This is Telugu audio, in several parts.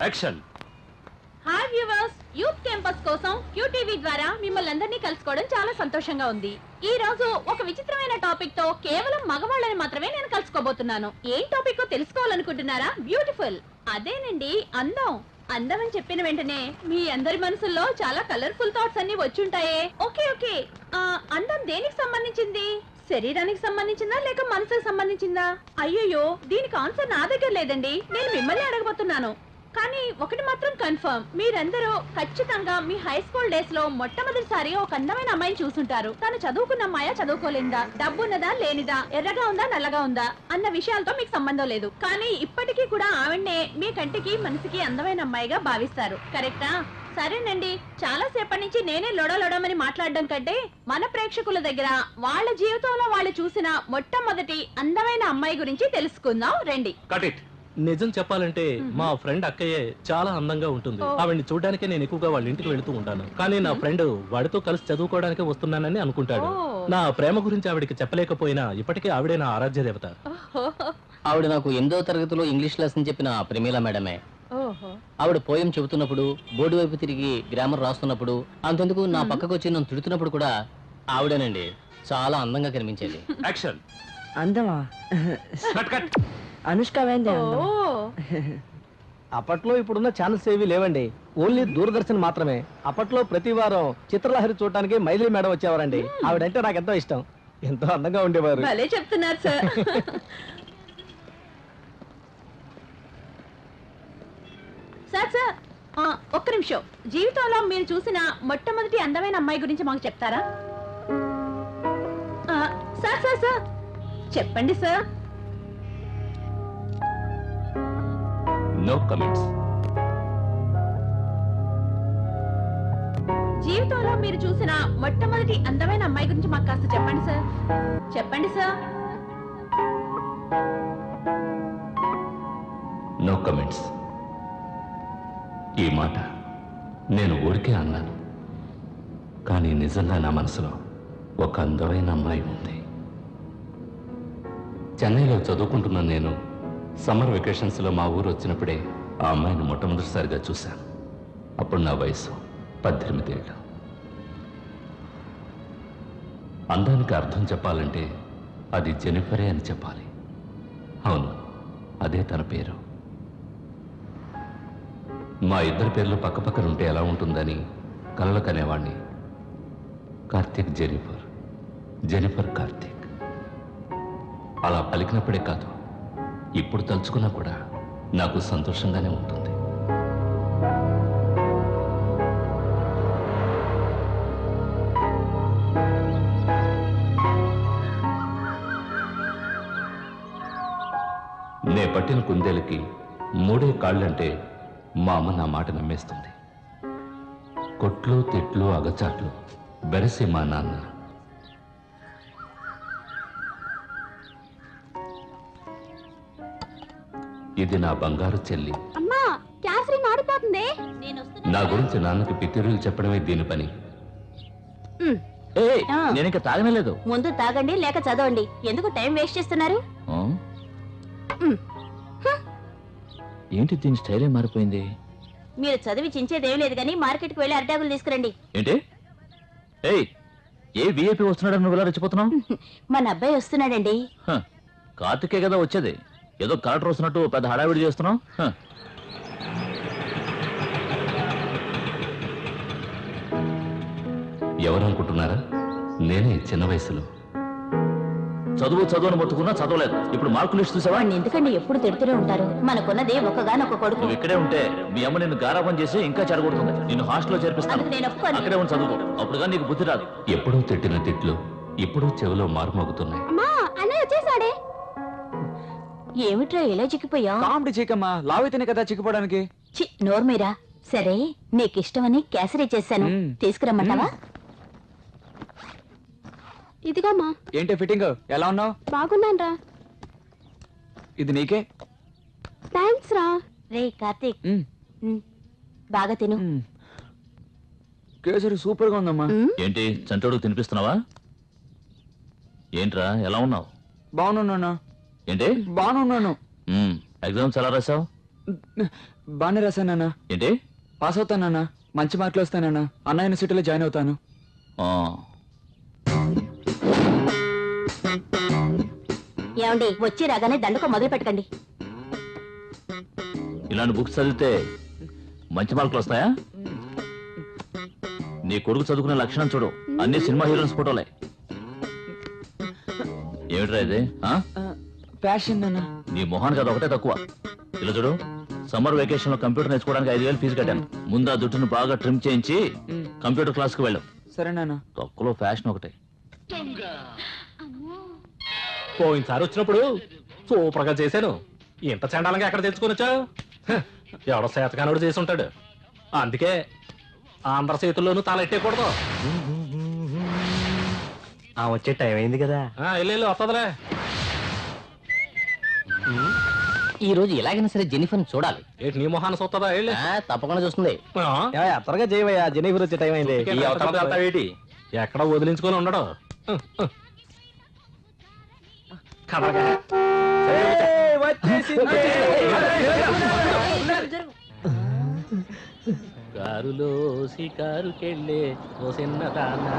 Action. Hi viewers, youth campus కోసం QTV ద్వారా మిమ్మల్ని అందరినీ కలుసుకోవడం చాలా సంతోషంగా ఉంది. ఈ రోజు ఒక విచిత్రమైన టాపిక్ తో కేవలం మగవాళ్ళని మాత్రమే నేను కలుసుకోబోతున్నాను. ఏం టాపిక్ తెలుసుకోవాలనుకుంటున్నారా? బ్యూటిఫుల్, అదేనండి అందం. అందం అని చెప్పిన వెంటనే మీ అందరి మనసుల్లో చాలా కలర్ఫుల్ థాట్స్ అన్ని వచ్చుంటాయే. ఓకే ఓకే, అందం దేనికి సంబంధించింది? శరీరానికి సంబంధించిందా లేక మనసుకు సంబంధించిందా? అయ్యయ్యో, దీనికి ఆన్సర్ నా దగ్గర లేదండి. నేను మిమ్మల్ని అడగబోతున్నాను. కానీ ఒకటి మాత్రం కన్ఫర్మ్, మీరందరూ ఖచ్చితంగా మీ హై స్కూల్ డేస్ లో మొట్టమొదటిసారి ఒక అందమైన అమ్మాయిని చూసుంటారు. తను చదువుకున్న అమ్మాయా చదువుకోలేదా, డబ్బున్నదా లేనిదా, ఎర్రగా ఉందా నల్లగా ఉందా అన్న విషయాలతో మీకు సంబంధం లేదు. కానీ ఇప్పటికీ కూడా ఆవిడ్నే మీ కంటికి మనసుకి అందమైన అమ్మాయిగా భావిస్తారు. కరెక్టా? సరేనండి, చాలా సేపటి నుంచి నేనే లొడలొడమని మాట్లాడడం కంటే మన ప్రేక్షకుల దగ్గర వాళ్ళ జీవితంలో వాళ్ళు చూసిన మొట్టమొదటి అందమైన అమ్మాయి గురించి తెలుసుకుందాం రండి. నిజం చెప్పాలంటే మా ఫ్రెండ్ అక్కయ్యే చాలా అందంగా ఉంటుంది. ఆవిడ్ని చూడడానికే నేను ఎక్కువగా వాళ్ళ ఇంటికి వెళుతూ ఉంటాను. కానీ నా ఫ్రెండ్ వాడితో కలిసి చదువుకోవడానికే వస్తున్నానని అనుకుంటాడు. నా ప్రేమ గురించి ఆవిడికి చెప్పలేకపోయినా ఇప్పటికే ఆవిడే నా ఆరాధ్య దేవత. ఆవిడ నాకు 8వ తరగతిలో ఇంగ్లీష్ లెసన్ చెప్పిన ప్రమీల మేడమే. ఆవిడ పోయం చెబుతున్నప్పుడు, బోర్డు వైపు తిరిగి గ్రామర్ రాస్తున్నప్పుడు, అంతెందుకు నా పక్కకు వచ్చి నన్ను తిడుతున్నప్పుడు కూడా ఆవిడేనండి చాలా అందంగా కనిపించేది. అందమా? అనుష్క వేందే అప్పట్లో ఇప్పుడున్న ఛానల్స్ ఏవి లేవండి, ఓన్లీ దూరదర్శన్ మాత్రమే. అప్పట్లో ప్రతి వారం చిత్రలహరి చూడటానికి మైథిలి మేడం వచ్చేవారండి. ఆవిడంటే నాకు ఎంతో ఇష్టం, ఎంతో అందంగా ఉండేవారు. భలే చెప్తున్నారు సార్. సార్ సార్, ఒక్క నిమిషం. జీవితంలో మీరు చూసిన మొట్టమొదటి అందమైన అమ్మాయి గురించి మాకు చెప్తారా? సార్ సార్ సార్ చెప్పండి సార్. No comments. జీవితంలో మీరు చూసిన మొట్టమొదటి అందమైన అమ్మాయి గురించి మాకు కాస్త చెప్పండి సార్. చెప్పండి సార్. No comments. ఈ మాట నేను ఊరికే అన్నాను, కానీ నిజంగా నా మనసులో ఒక అందమైన అమ్మాయి ఉంది. చెన్నైలో చదువుకుంటున్న నేను సమ్మర్ వెకేషన్స్లో మా ఊరు వచ్చినప్పుడే ఆ అమ్మాయిని మొట్టమొదటిసారిగా చూశాను. అప్పుడు నా వయసు 18 ఏళ్ళు. అందానికి అర్థం చెప్పాలంటే అది జెనిఫరే అని చెప్పాలి. అవును, అదే తన పేరు. మా ఇద్దరి పేర్లు పక్కపక్కనుంటే ఎలా ఉంటుందని కలలు కనేవాణ్ణి. Karthik Jennifer, Jennifer Karthik. అలా పలికినప్పుడే కాదు, ఇప్పుడు తలుచుకున్నా కూడా నాకు సంతోషంగానే ఉంటుంది. నే పట్టిన కుందేలకి 3 కాళ్ళంటే మా అమ్మ నా మాట నమ్మేస్తుంది. కొట్లు తిట్లు అగచాట్లు బెరసి మా నాన్న. ఇది నా బంగారు చెల్లి. అమ్మా, క్యాసరీ మాడిపోతుంది. నా గురించి నాన్నకి పితిరులు చెప్పడమే దీని పని. నేను ఇంకా తాగనలేదు. ముందు తాగండి లేక చదవండి, ఎందుకు టైం వేస్ట్ చేస్తున్నారు? ఏంటి దీని స్టైలే మారిపోయింది? మీరు చదివి చించేదేం లేదు కానీ మార్కెట్కి వెళ్ళి అరటాకులు తీసుకురండి. ఏంటి? ఏ విఐపి వస్తున్నాడని నువ్వు ఇలా రెచ్చిపోతున్నావు? మన అబ్బాయి వస్తున్నాడండి. కార్తికే కదా వచ్చేది, ఏదో కలెక్టర్ వస్తున్నట్టు పెద్ద హడావిడి చేస్తున్నావు. ఎవరనుకుంటున్నారా? నేనే చిన్న వయసులో చదువుని మొత్తుకున్నా చదవలేదు. ఇప్పుడు మార్కులు లిస్ట్ చూసావా? ఎందుకండి ఎప్పుడు తిడుతూనే ఉంటారు? మనకున్నది ఒక్కగానొక్క కొడుకు. నువ్వు ఇక్కడే ఉంటే మీ అమ్మ నిన్ను గారాబం చేసి ఇంకా చెడగొడుతుంది. నిన్ను హాస్టల్లో చేర్పిస్తాను. అక్కడే ఉండి చదువుకో, అప్పుడుగా నీకు బుద్ధి రాదు. ఎప్పుడూ తిట్టిన తిట్లు ఇప్పుడు చెవిలో మారుమోగుతున్నాయి. ఏమిట్రా ఇలా చిక్కిపోయా? కామెడీ చీకమ్మా, లావైతేనే కదా చిక్కిపోవడానికి. నోర్మీరా. సరే, నీకిష్టమని క్యాసరీ చేశాను, తీసుకురమ్మంటావా? ఇదిగోమ్మా. ఏంటి ఫిట్టింగ్, ఎలా ఉన్నావు? బాగున్నాను రా. ఇది నీకే. థ్యాంక్స్ రా. రే కార్తీక్, బాగా తిను. కేసరి సూపర్ గా ఉందమ్మా. ఏంటి చంటోడు తినిపిస్తున్నావా? ఏంట్రా ఎలా ఉన్నావు? బాగున్నాను. ఏంటి? బాగున్నాను. ఎగ్జామ్స్ ఎలా రాసావు? బాగానే రాశానన్నా. ఏంటి? పాస్ అవుతానన్నా, మంచి మార్కులు వస్తానన్నా, అన్నా యూనివర్సిటీలో జాయిన్ అవుతాను. ఏమండి వచ్చి రాగానే దండకం మొదలు పెట్టకండి. ఇలాంటి బుక్స్ చదివితే మంచి మార్కులు వస్తాయా? నీ కొడుకు చదువుకునే లక్షణం చూడు, అన్ని సినిమా హీరోయిన్స్ ఫోటోలే. ఏమిట్రా ఇది? ప్యాషన్ అన్నా. నీ మొహానికి అది ఒకటే తక్కువ. ఇలా చూడు, సమ్మర్ వెకేషన్ లో కంప్యూటర్ నేర్చుకోవడానికి 5,000 ఫీజు కట్టాను. ముందు ఆ జుట్టును బాగా ట్రిమ్ చేయించి కంప్యూటర్ క్లాస్ కు వెళ్ళు. సరేనా? తక్కువలో ఫ్యాషన్ ఒకటే. పోయినసారి వచ్చినప్పుడు సూపర్ గా చేశాను. ఇంత చండాలంగా ఎక్కడ తెచ్చుకొని వచ్చావు? ఎవడో శాతకానుడు చేసి ఉంటాడు. అందుకే అందరి చేతుల్లోనూ తల ఎట్టేయకూడదు. వచ్చే టైం అయింది కదా. వెళ్ళు వస్తుందిలే. ఈ రోజు ఎలాగైనా సరే జెనిఫర్ చూడాలి. ఏంటి నీ మొహాన్ని చూస్తుందా? వెళ్ళు. తప్పకుండా చూస్తుంది. త్వరగా చేయవయ్యా, జెనీఫర్ వచ్చే టైం అయింది. ఎక్కడ వదిలించుకొని ఉండడు. కదలగా. కారులో షికారుకెళ్ళే ఓ చిన్నదానా.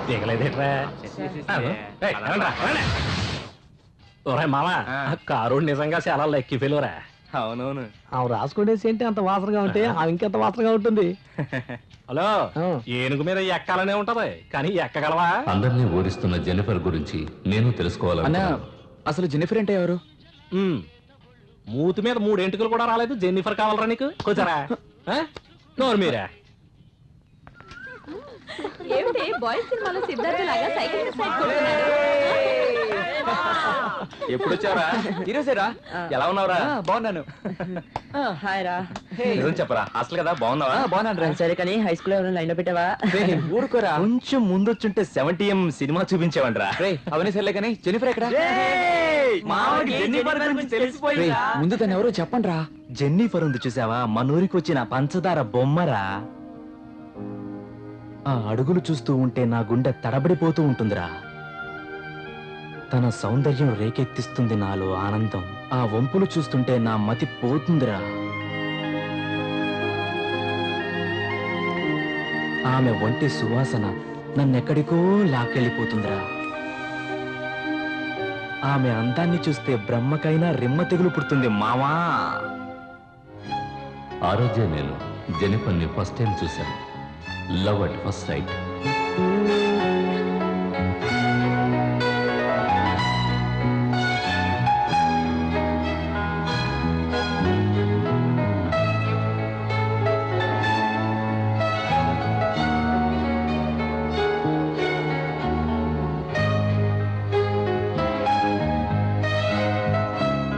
దిగలేదేట్రా? మామా, కారు నిజంగా చాలా లెక్కి ఫెయిల్యూరా. అవునవును. ఆమె రాసుకునేసి ఏంటి అంత వాసనగా ఉంటే ఆమె ఇంకెంత వాసనగా ఉంటుంది. హలో, ఏనుగు మీద ఎక్కాలనే ఉంటది కానీ ఎక్కగలవా? అందరినీ ఓడిస్తున్న జెనిఫర్ గురించి నేను తెలుసుకోవాలన్నా. అసలు జెనిఫర్ అంటే ఎవరు? మూతి మీద 3 ఎంటుకలు కూడా రాలేదు, జెన్నిఫర్ కావాలరా నీకు? కూర్చోరా. నోరు మీరా. ఏమిటి బాయ్స్ సినిమాలో సిద్ధార్థ లాగా సైకిల్ మీద సైడ్ కొడుతున్నాడు? ఎప్పుడు వచ్చారా? ఈరోజేరా. ఎలా ఉన్నావురా? బాగున్నాను. హాయ్ రా. నిజం చెప్పరా, అసలు కదా బాగున్నావా? బాగున్నాను రా. సరే కానీ హై స్కూల్ ఎవరైనా లైన్ లో పెట్టావా? ఊరుకోరా. కొంచెం ముందొచ్చుంటే 70M సినిమా చూపించేవంటరా. అవన్నీ సర్లే కానీ జెనిఫర్ ఎక్కడ? ముందు తను ఎవరో చెప్పండి రా. జెన్నిఫర్ ఉంది చూసావా, మనూరికి వచ్చిన పంచదార బొమ్మరా. ఆ అడుగులు చూస్తూ ఉంటే నా గుండె తడబడిపోతూ ఉంటుందిరా. తన సౌందర్యం రేకెత్తిస్తుంది నాలో ఆనందం. ఆ వంపులు చూస్తుంటే నా మతి పోతుందిరా. ఆమె ఒంటి సువాసన నన్నెక్కడికో లాక్కెళ్ళిపోతుందిరా. ఆమె అందాన్ని చూస్తే బ్రహ్మకైనా రిమ్మ తెగులు పుడుతుంది మావా. ఆ రోజే నేను జెనిఫర్ని ఫస్ట్ టైం చూశాను. Love at first sight.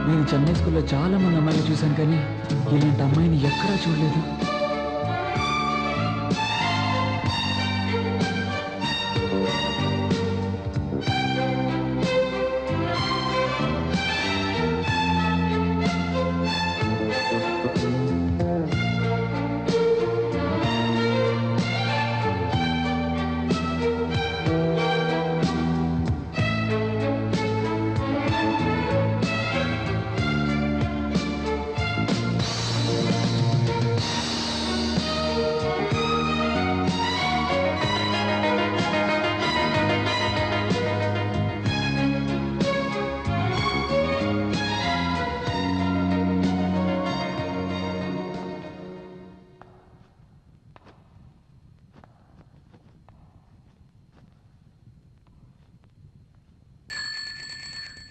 నేను చెన్నై స్కూల్లో చాలా మంది అమ్మాయిలు చూశాను కానీ ఇలాంటి అమ్మాయిని ఎక్కడా చూడలేదు.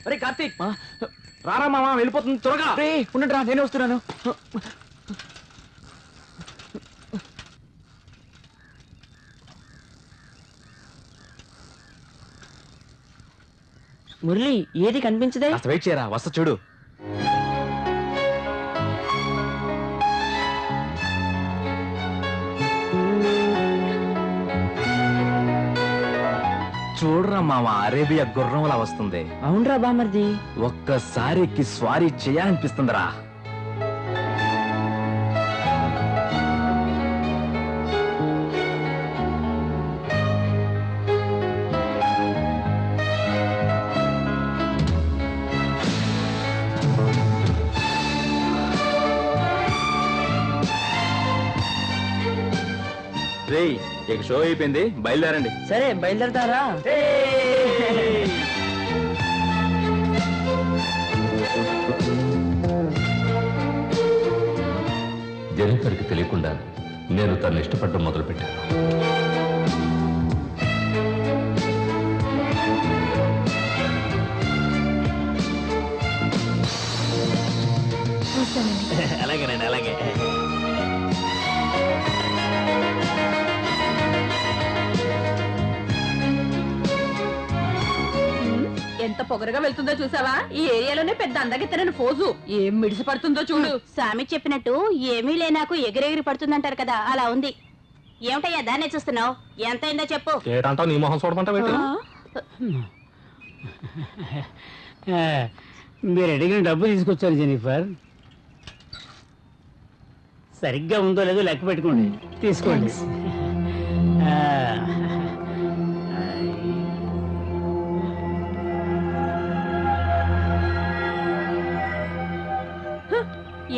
అరే కార్తీక్, రారా మామ, వెళ్ళిపోతుంది త్వరగా. ఉండండి రా, నేనే వస్తున్నాను. మురళి ఏది కనిపించదే? కాస్త వెయిట్ చేయరా, వస్తా చూడు. చూడరా మామ, అరేబియా గుర్రంలా వస్తుంది. అవునరా బామర్ది. ఒక్కసారి ఎక్కి స్వారీ చేయాలనిపిస్తుందిరా. రేయ్ ఇక షో అయిపోయింది, బయలుదేరండి. సరే బయలుదేరతారా? జెనిఫర్కి తెలియకుండా నేను తను ఇష్టపడడం మొదలుపెట్టాను. అలాగేనండి, అలాగే. ఎంత పొగరగా వెళ్తుందో చూసావా? ఈ ఏరియాలోనే పెద్ద అందగెత్తనని ఫోజు. ఏం మిడిసి పడుతుందో చూడు. స్వామి చెప్పినట్టు ఏమీ లేనాకు ఎగిరెగిరి పడుతుందంటారు కదా, అలా ఉంది. ఏమిటయ్యా దాన్నే చూస్తున్నావు? ఎంత అయిందో చెప్పు. ఏటంటావు? నీ మొహం చూడమంటావు? మీరు అడిగిన డబ్బు తీసుకొచ్చారు జెనిఫర్. సరిగ్గా ఉందో లేదో లెక్క పెట్టుకోండి, తీసుకోండి.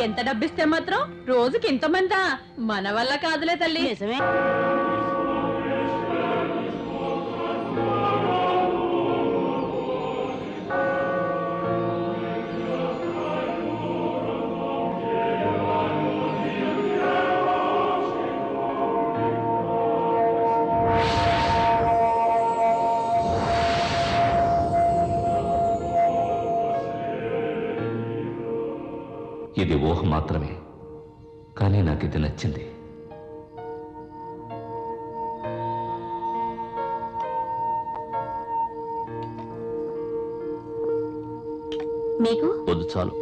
ఎంత డబ్బిస్తే మాత్రం రోజుకి ఇంతమందా? మన వల్ల కాదులే తల్లి. నిజమే. ఇది ఊహ మాత్రమే, కానీ నాకు ఇది నచ్చింది. మీకు వద్దు, చాలు.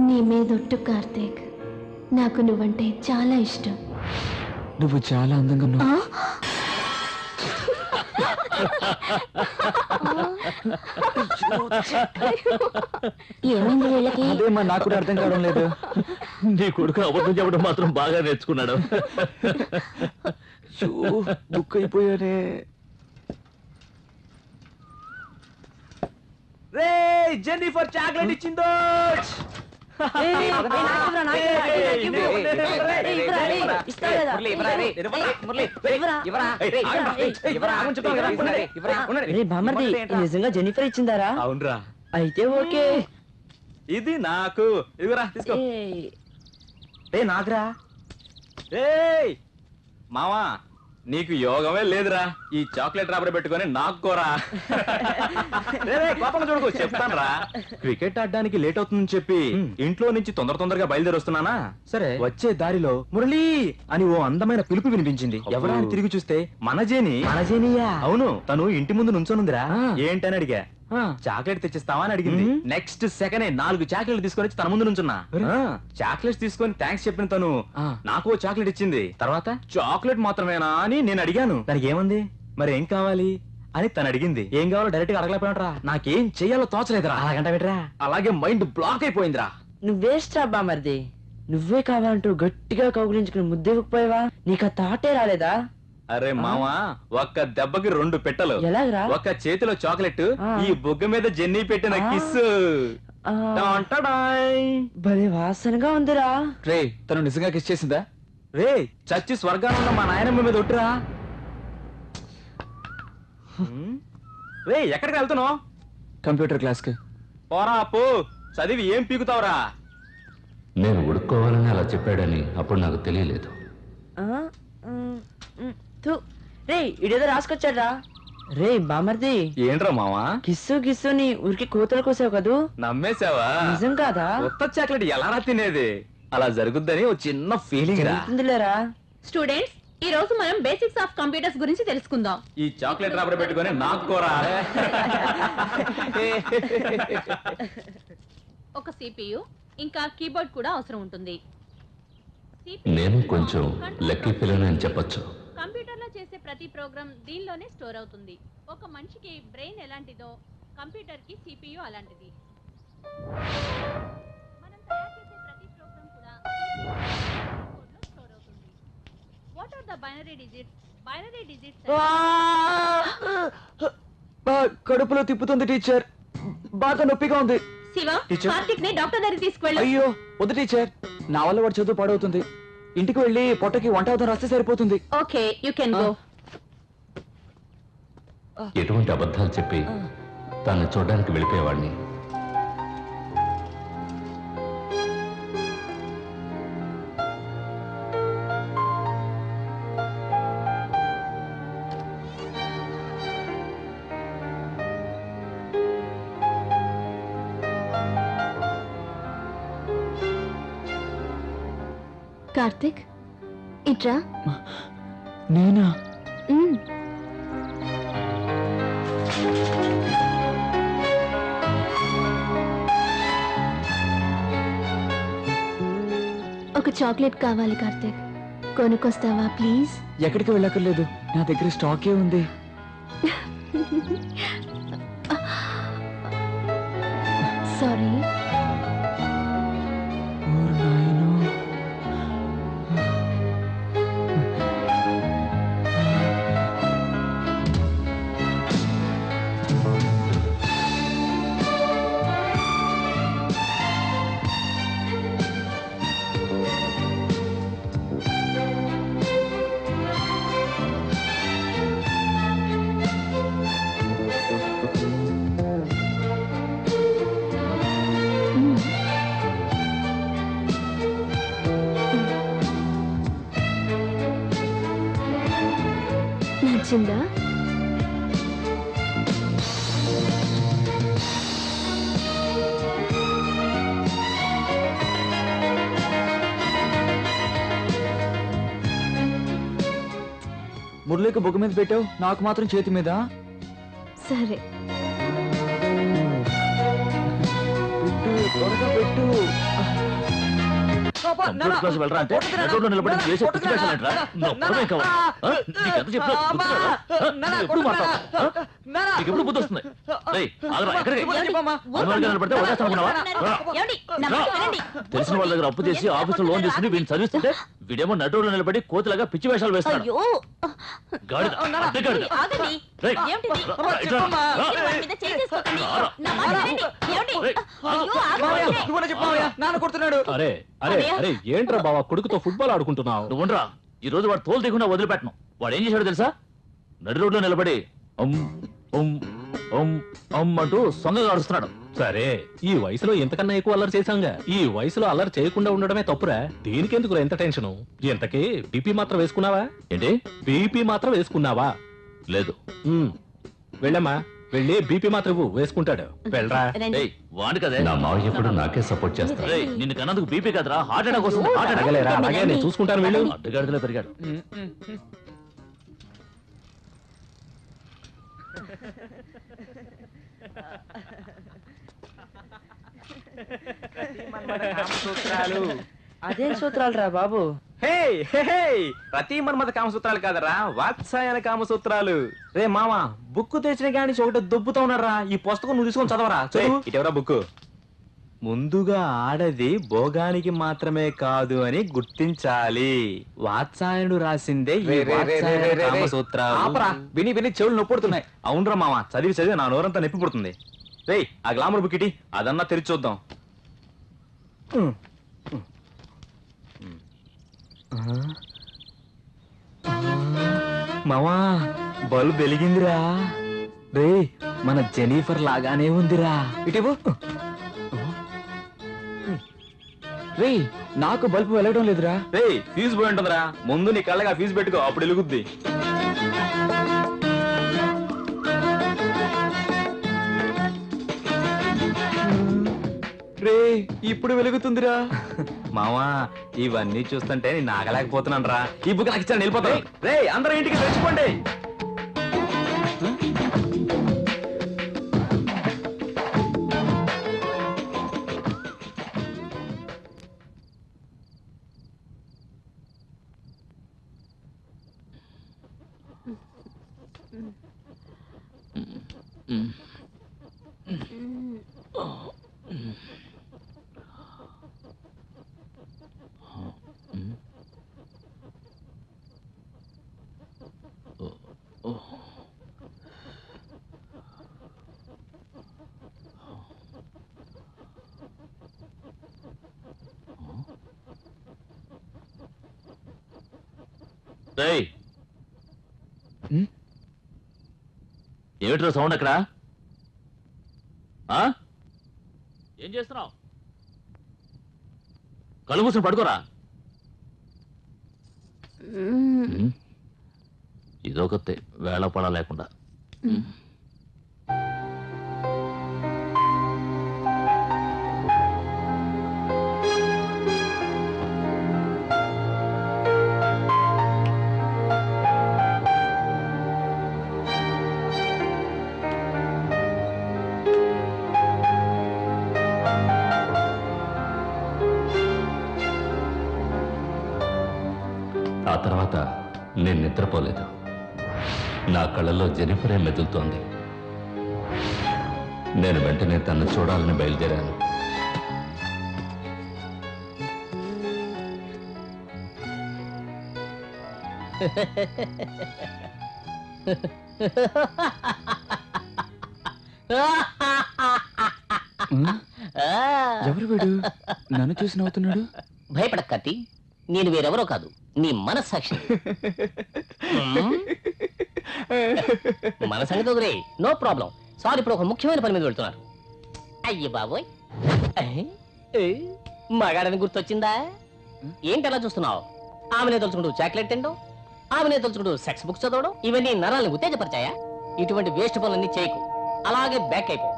నీ మీదొట్టు కార్తీక్, నాకు నువ్వంటే చాలా ఇష్టం. నువ్వు చాలా అందంగా ఉన్నావు. ఏమైంది వీళ్ళకి? అదేమా నాకు కూడా అర్థం కావడం లేదు. నీ కొడుకు అబద్ధం చెప్పడం మాత్రం బాగా నేర్చుకున్నాడు. బుక్ అయిపోయానే. రే జెన్నిఫర్ చాక్లెట్ ఇచ్చిందో. నిజంగా జెనిఫర్ ఇచ్చిందారా? అవునరా. అయితే ఓకే. ఇది నాకు. ఇదిగోరా తీసుకో. నాకురా. మావా నీకు యోగమే లేదురా. ఈ చాక్లెట్ రాబడి పెట్టుకొని నాకోరా. చూడకు చెప్తాను రా. క్రికెట్ ఆడడానికి లేట్ అవుతుందని చెప్పి ఇంట్లో నుంచి తొందరగా బయలుదేరి వస్తున్నానా. సరే వచ్చే దారిలో మురళి అని ఓ అందమైన పిలుపు వినిపించింది. ఎవరా అని తిరిగి చూస్తే మన జేనియా. అవును, తను ఇంటి ముందు నుంచోనుందిరా. ఏంటని అడిగా. చాక్లెట్ తెచ్చిస్తావా అని అడిగింది. నెక్స్ట్ సెకండ్ 4 చాక్లెట్ తీసుకొని తన ముందు నుంచున్నా. చాక్లెట్స్ తీసుకొని థ్యాంక్స్ చెప్పిన తను నాకు చాక్లెట్ ఇచ్చింది. తర్వాత చాక్లెట్ మాత్రమేనా అని నేను అడిగాను. దానికి ఏముంది మరి ఏం కావాలి అని తను అడిగింది. ఏం కావాలో డైరెక్ట్ గా అడగలేకపోయినరా. నాకేం చెయ్యాలో తోచలేదురా. అలాగంట పెట్టరా. అలాగే మైండ్ బ్లాక్ అయిపోయిందిరా. నువ్వేస్ట్ రా బామర్ది. నువ్వే కావాలంటూ గట్టిగా కౌగులించుకుని ముద్దెవ్వకపోయావా? నీకు ఆ తాటే రాలేదా? అరే మావా, ఒక్క దెబ్బకి 2 పెట్టలు. ఎలాగరా? ఒక్క చేతిలో చాక్లెట్, ఈ బొగ్గ మీద జెన్నీ పెట్టిన కిస్. భలే వాసనగా ఉందిరా. రే తను నిజంగా కిస్ చేసిందా? రే చచ్చి స్వర్గాన్ని ఉన్న మా నాయనమ్మ మీద ఒట్టురా. రే ఎక్కడికి వెళ్తున్నావు? కంప్యూటర్ క్లాస్ కి. పోరా పో, చదివి ఏం పీకుతావురా? నేను ఉడుక్కోవాలని అలా చెప్పాడని అప్పుడు నాకు తెలియలేదు. రే ఇడేదో రాసుకొచ్చాడ్రా. రే బామర్ది, ఏంట్రా మావా? కిస్సు ని ఊరికి కూతలు కోసావు కదూ. నమ్మేశావా? నిజం కాదా? కొత్త చాక్లెట్ ఎలా తినేది? అలా జరుగుద్దని ఓ చిన్న ఫీలింగ్ రా. స్టూడెంట్స్, ఈ రోజు మనం బేసిక్స్ ఆఫ్ కంప్యూటర్స్ గురించి తెలుసుకుందాం. ఈ చాక్లెట్ రాబడి పెట్టుకొని నాకోరా. ఒక CPU ఇంకా కీబోర్డ్ కూడా అవసరం ఉంటుంది. నేను కొంచెం లక్కీ ఫెలోనే అని చెప్పొచ్చు. కంప్యూటర్ లో చేసే ప్రతి ప్రోగ్రామ్ దీనిలోనే స్టోర్ అవుతుంది. ఒక మనిషికి బ్రెయిన్ ఎలాంటిదో కంప్యూటర్ కి CPU అలాంటిది. మనం తయారు చేసే ప్రతి ప్రోగ్రామ్ కడుపులో తిప్పుతుంది టీచర్, బాగా నొప్పిగా ఉంది. శివ, టీచర్. కార్తిక్ ని డాక్టర్ దగ్గరికి తీసుకువెళ్ళు. అయ్యో వద్దు టీచర్, నా వల్ల వాడు చదువు పాడవుతుంది. ఇంటికి వెళ్ళి పొట్టకి వంట అవుతాం రాస్తే సరిపోతుంది. Okay, you can go. ఎటువంటి అబద్ధాలు చెప్పి తనని చూడడానికి వెళ్ళిపోయేవాడిని. కార్తిక్, ఇట్రా. నేనా? ఒక చాక్లెట్ కావాలి కార్తిక్, కొనుక్కొస్తావా ప్లీజ్? ఎక్కడికి వెళ్ళక్కర్లేదు, నా దగ్గర స్టాకే ఉంది. సారీ. నచ్చిందా? మురళికి బొగ్గు మీద పెట్టావు, నాకు మాత్రం చేతి మీద. సరే, పెట్టు, త్వరగా పెట్టు. కంప్యూటర్ క్లాస్ వెళ్ళరా అంటే నటుడు నిలబడి చేసే పిచ్చి వేషాలు ఏంట్రా? నువ్వు ఒక్కడమే కావాలి. నీకెంత చెప్పినా గుర్తురాదా? నువ్వు ఎప్పుడు మాట్లాడతావు? నీకు ఎప్పుడు బుద్ధి వస్తుంది? రేయ్, ఆగరా, ఎక్కడికి? అనుమానంగా నిలబడితే వదిలేస్తాను అనుకున్నావా? తెలిసిన వాళ్ళ దగ్గర అప్పు చేసి ఆఫీసులో లోన్ తీసుకుని వీడిని చదివిస్తుంటే వీడేమో నటుడు నిలబడి కోతిలాగా పిచ్చి వేషాలు వేస్తాడు. గాడిద, అద్దె గాడిద. రేయ్, ఇట్రా, నాన్న కొడుతున్నాడు. అరే అరే అరే, ఏంట్రా బావా కొడుకుతో ఫుట్బాల్ ఆడుకుంటున్నావు? నువ్వు ఉండరా, ఈ రోజు వాడు తోలు తీయకుండా వదిలిపెట్టను. వాడు ఏం చేశాడో తెలుసా? నడి రోడ్లో నిలబడి అంటూ సొంగగా అరుస్తున్నాడు. సరే, ఈ వయసులో ఎంతకన్నా ఎక్కువ అల్లరి చేశాంగా. ఈ వయసులో అల్లరి చేయకుండా ఉండడమే తప్పురా. దీనికెందుకు ఎంత టెన్షన్? ఇంతకీ బీపీ మాత్రం వేసుకున్నావా? ఏంటి? బీపీ మాత్రం వేసుకున్నావా? లేదు. వెళ్ళమ్మా, వెళ్ళి బీపీ మాత్రం ఇవ్వు, వేసుకుంటాడు. వెళ్ళరా. వాడు కదే నా మావయ్య ఎప్పుడు నాకే సపోర్ట్ చేస్తాడు. నిన్ను కన్నందుకు బీపీ కదరా, హార్ట్ అటాక్ వస్తుంది. Heart attack. అడగలేరా? అలాగే నేను చూసుకుంటాను. వీళ్ళు అడ్డగాడిదలో పెరిగాడు. అదేం సూత్రాలు రా బాబు? ప్రతి మన్మథ కామసూత్రాలు కాదరా, వాత్సాయన కామసూత్రాలు. రే మామ, బుక్ తెచ్చిన కానీ ఒకటి దుబ్బుతా ఉన్నారా. ఈ పుస్తకం నువ్వు తీసుకొని చదవరా. ఇటెవరా బుక్? ముందుగా ఆడది భోగానికి మాత్రమే కాదు అని గుర్తించాలి. వాత్సాయనుడు రాసిందే ఈ వాత్సాయన కామసూత్రాలు. విని విని చెవులు నొప్పుడుతున్నాయి. అవునరా మామ, చదివి చదివి నా నోరంతా నొప్పి పుడుతుంది. రేయ్, ఆ గ్లామర్ బుక్ ఇటీ, అదన్నా తెరిచి చూద్దాం. మామా, బల్బ్ వెలిగిందిరా. రే, మన జెనిఫర్ లాగానే ఉందిరా. ఇటీవు. రే, నాకు బల్బు వెలగడం లేదురా. రే, ఫీజు పోయి ఉంటుందిరా. ముందు నీ కళ్ళగా ఫీజు పెట్టుకో, అప్పుడు వెలుగుద్ది. రే, ఇప్పుడు వెలుగుతుందిరా. మామా, ఇవన్నీ చూస్తుంటే నేను ఆగలేకపోతున్నాను రా. ఈ బుక్ నాకు ఇచ్చాను, వెళ్ళిపోతాయి. రే, అందరూ ఇంటికి తెచ్చుకోండి. రేయ్ ఏమిట్రా సౌండ్ అక్కడ? ఏం చేస్తున్నావు? కళ్ళు మూసుకుని పడుకోరా. ఇదొకతే వేళ పడ లేకుండా. ఆ తర్వాత నేను నిద్రపోలేదు. నా కళ్ళల్లో జెనిఫరే మెదులుతోంది. నేను వెంటనే తను చూడాలని బయలుదేరాను. ఎవరు వీడు నన్ను చూసి నవ్వుతున్నాడు? భయపడక కత్తి, నేను వేరెవరో కాదు, నీ మనస్సాక్షి. మన సంగతి వదిలే, నో ప్రాబ్లం. సార్ ఇప్పుడు ఒక ముఖ్యమైన పని మీద వెళ్తున్నారు. అయ్యి బాబోయ్, మగాడని గుర్తొచ్చిందా? ఏంటి అలా చూస్తున్నావు? ఆమెనే తలుచుకుంటూ చాక్లెట్ తినడం, ఆమెనే తలుచుకుంటూ సెక్స్ బుక్స్ చదవడం, ఇవన్నీ నరాలను ఉత్తేజపరిచాయా? ఇటువంటి వేస్ట్ పనులన్నీ చేయకు, అలాగే బ్యాక్ అయిపో.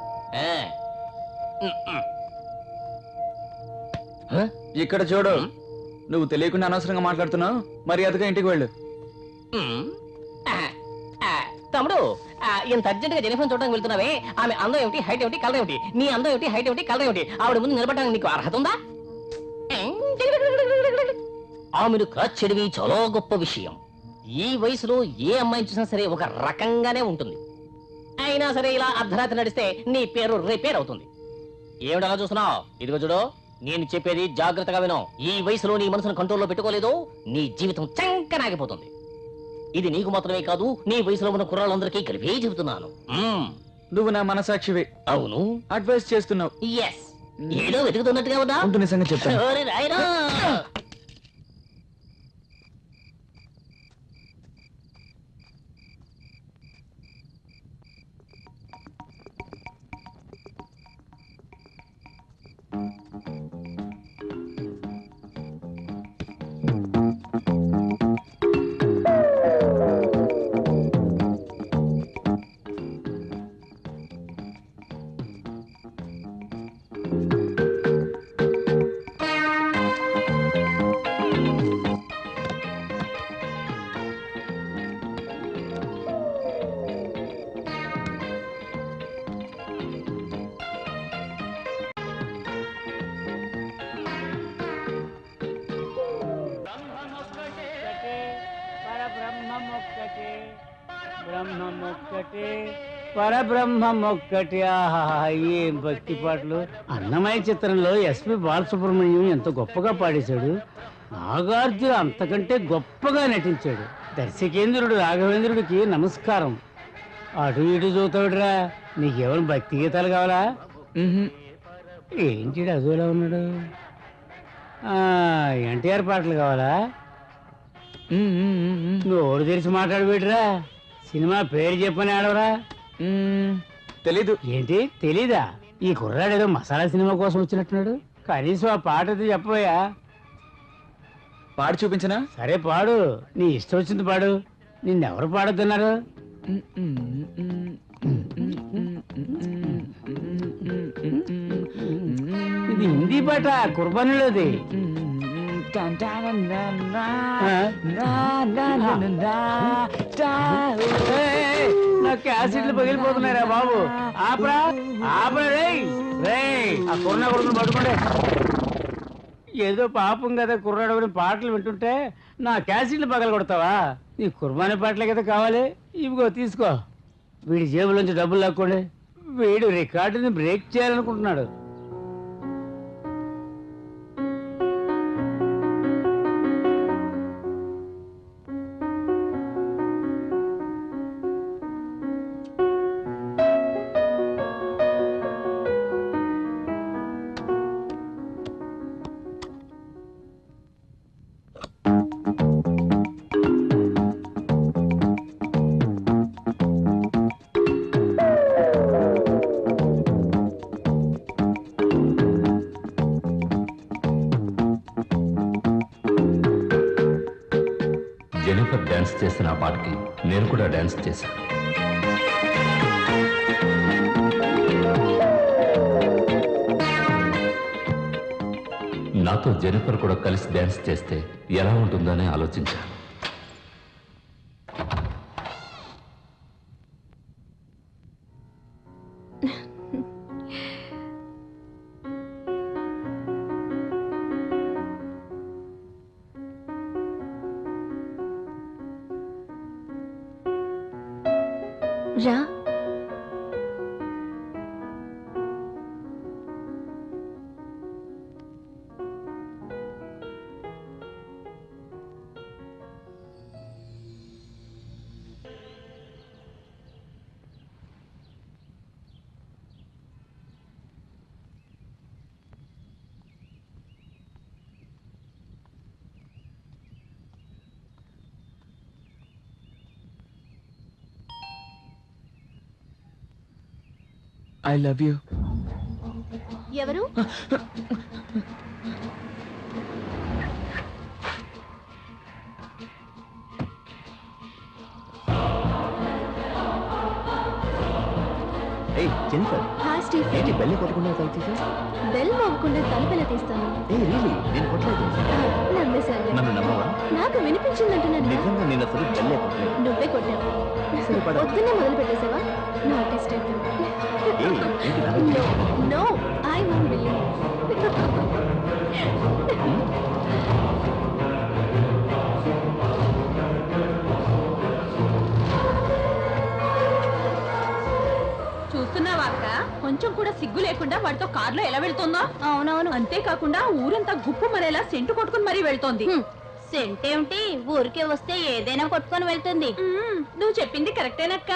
ఇక్కడ చూడు, నువ్వు తెలియకుండా అనవసరంగా మాట్లాడుతున్నావు. మర్యాదగా ఇంటికి వెళ్ళు. తమ్ముడు, ఇంత అర్జెంట్ గా జెనిఫర్ చూడడానికి వెళ్తున్నావే, ఆమె అందం ఏమిటి, హైట్ ఏమిటి, కలర్ ఏమిటి? నీ అందం ఏమిటి, హైట్ ఏమిటి, కలర్ ఏమిటి? ఆవిడ ముందు నిలబడడానికి నీకు అర్హత ఉందా? ఆమెను కాచెడివి చాలా గొప్ప విషయం. ఈ వయసులో ఏ అమ్మాయిని చూసినా సరే ఒక రకంగానే ఉంటుంది. అయినా సరే ఇలా అర్ధరాత్రి నడిస్తే నీ పేరు రిపేర్ అవుతుంది. ఏమిటి అలా చూస్తున్నావు? ఇదిగో చూడు, నేను చెప్పేది జాగ్రత్తగా విను. ఈ వయసులో నీ మనసును కంట్రోల్లో పెట్టుకోలేదు, నీ జీవితం చంకనాగిపోతుంది. ఇది నీకు మాత్రమే కాదు, నీ వయసులో ఉన్న కుర్రాళ్ళందరికీ కలిపే చెబుతున్నాను. నువ్వు నా మనసాక్షివి. అవును, అడ్వైస్ చేస్తున్నావు. ఎస్, ఏదో వెతుకుతున్నట్టుగా ఉందా? ఉంటూ నిజంగా చెప్తాను. ఓరి రాయరా. పరబ్రహ్మమొక్కటి. ఆహా, ఏం భక్తి పాటలు! అన్నమయ్య చిత్రంలో ఎస్పి బాలసుబ్రహ్మణ్యం ఎంత గొప్పగా పాడేశాడు. నాగార్జున అంతకంటే గొప్పగా నటించాడు. దర్శకేంద్రుడు రాఘవేంద్రుడికి నమస్కారం. అటు ఇటు చూతాడురా. నీకేమైనా భక్తి గీతాలు కావాలా? ఏంటి అదోలా ఉన్నాడు? ఎన్టీఆర్ పాటలు కావాలా? నోరు తెరిచి మాట్లాడబెట్టురా. సినిమా పేరు చెప్పని ఆడవరా? తెలీదు. ఏంటి తెలీదా? ఈ కుర్రాడు ఏదో మసాలా సినిమా కోసం వచ్చినట్టున్నాడు. కనీసం ఆ పాట అయితే చెప్పబోయా. పాడి చూపించనా? సరే పాడు, నీ ఇష్టం వచ్చింది పాడు. నిన్నెవరు పాడుతున్నారు? ఇది హిందీ పాట, కుర్బానీలోది. నా క్యాసెట్లు పగిలిపోతున్నారా బాబు? ఆపరా ఆపరా. ఆ కుర్ర కొడుకుని పట్టుకోండి. ఏదో పాపం కదా కుర్రాడు పాటలు వింటుంటే నా క్యాసెట్లు పగల కొడతావా? నీ కుర్బానీ పాటలే కదా కావాలి. ఇవిగో తీసుకో. వీడి జేబులోంచి డబ్బులు లాక్కోండి. వీడు రికార్డుని బ్రేక్ చేయాలనుకుంటున్నాడు. జెనిఫర్ డాన్స్ చేసిన ఆ పాటకి నేను కూడా డాన్స్ చేశాను. నాతో జెనిఫర్ కూడా కలిసి డాన్స్ చేస్తే ఎలా ఉంటుందని ఆలోచించాను. రా. I love you. ఎవరు? Jennifer, hi Steve. ఏంటి బెల్లి కొట్టకుండా తలుపు తీసా? బెల్ మోగకుండా తలుపెలా తీస్తాను? రియలీ నేను కొట్టలేదు. నమ్మేశాను. నన్ను నమ్మవా? నాకు వినిపించిందంటున్నాను. నిజంగా నేను అసలు బెల్లే కొట్టలేదు. నువ్వే కొట్టావు. సరే, పద. పొద్దున్నే మొదలు పెట్టేసావా? నా test no, I won't believe. చూస్తున్నావా అక్క, కొంచెం కూడా సిగ్గు లేకుండా వాడితో కార్లో ఎలా వెళ్తుందో. అవునవును. అంతేకాకుండా ఊరంతా గుప్పు మరేలా సెంటు కొట్టుకుని మరీ వెళ్తోంది. సెంట్ ఏమిటి, ఊరికే వస్తే ఏదైనా కొట్టుకొని వెళ్తుంది. నువ్వు చెప్పింది కరెక్టేనక్క.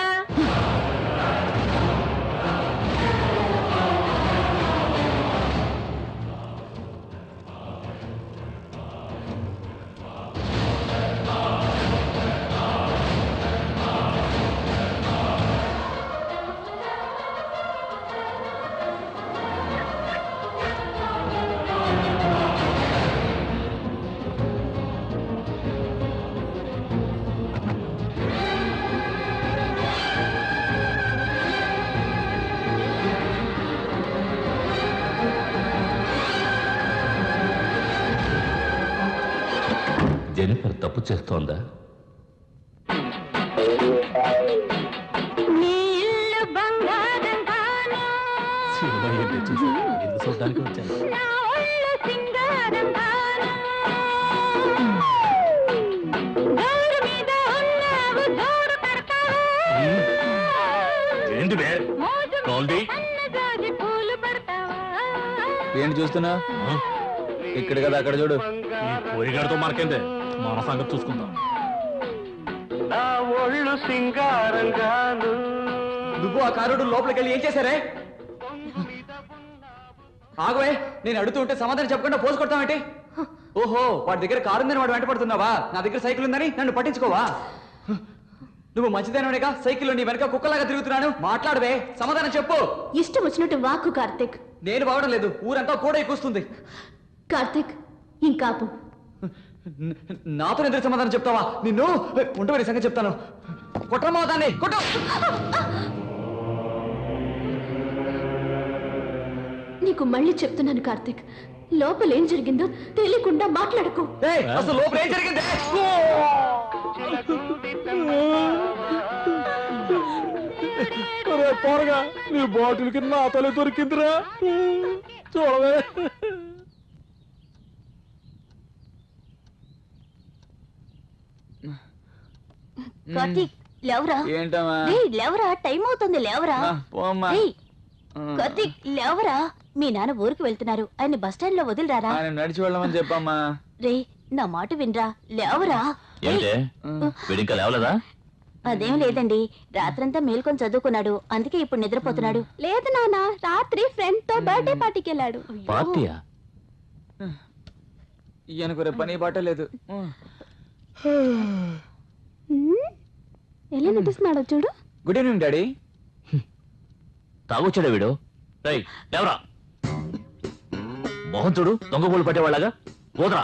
జెనిఫర్ తప్పు చేస్తోందా? సినిమా ఏంటో చూసి ఇల్లు చూడడానికి వచ్చాను. ఏంటి బే? కాల్ది? ఏంటి చూస్తున్నా? ఇక్కడ కదా, అక్కడ చూడు. ఈ పోయిగాడితో మనకేందే, మన సంగతి చూసుకుందాం. నువ్వు ఆ కారుడు లోపలికి వెళ్ళి ఏం చేశారే? ఆగవే, నేను అడుగుతూ ఉంటే సమాధానం చెప్పకుండా పోసు కొడతామేంటి? ఓహో, వాడి దగ్గర కారు ఉందని వాడు వెంట పడుతున్నావా? నా దగ్గర సైకిల్ ఉందని నన్ను పట్టించుకోవా? నువ్వు మంచిదేనోనేగా సైకిల్లో నీ వెనక కుక్కలాగా తిరుగుతున్నాను. మాట్లాడవే, సమాధానం చెప్పు. ఇష్టం వచ్చినట్టు వాక్కు కార్తిక్. నేను బావడం లేదు, ఊరంతా కూడా కూస్తుంది. కార్తిక్, ఇంకాపు. నాతో ఎదురు సమాధానం చెప్తావా? నిన్ను ఉండవని సంగతి చెప్తాను. కొట్టమా దాన్ని, కొట్టు. నీకు మళ్ళీ చెప్తున్నాను కార్తిక్, లోపల ఏం జరిగిందో తెలియకుండా మాట్లాడకు. అసలు లోపల ఏం జరిగింది? త్వరగా నీ బాటిల్ కింద నా తల దొరికిందిరా, చూడవే. కార్తీక్, లేవరా. ఏంటమ్మా? లేవరా, టైం అవుతుంది, లేవరా. కార్తీక్, లేవరా. మీ నాన్న ఊరికి వెళ్తున్నారు, ఆయన బస్ స్టాండ్ లో వదిలిరారా. నడిచి వెళ్ళమని చెప్పమ్మా. రే, నా మాట వినరా, లేవరా. వీడింకా లేవలేదా? అదేం లేదండి, రాత్రంతా మేల్కొని చదువుకున్నాడు, అందుకే ఇప్పుడు నిద్రపోతున్నాడు. లేదు నాన్న, రాత్రి ఫ్రెండ్ తో బర్త్డే పార్టీకి వెళ్ళాడు. పార్టీయా? ఈయనకు రేపు పని బాట లేదు. ఎలా నటిస్తున్నాడో చూడు. Good evening daddy. తాగొచ్చాడా వీడు? రై, లేవరా. మొహం చూడు, దొంగ పూలు పట్టేవాళ్ళగా. పోదరా.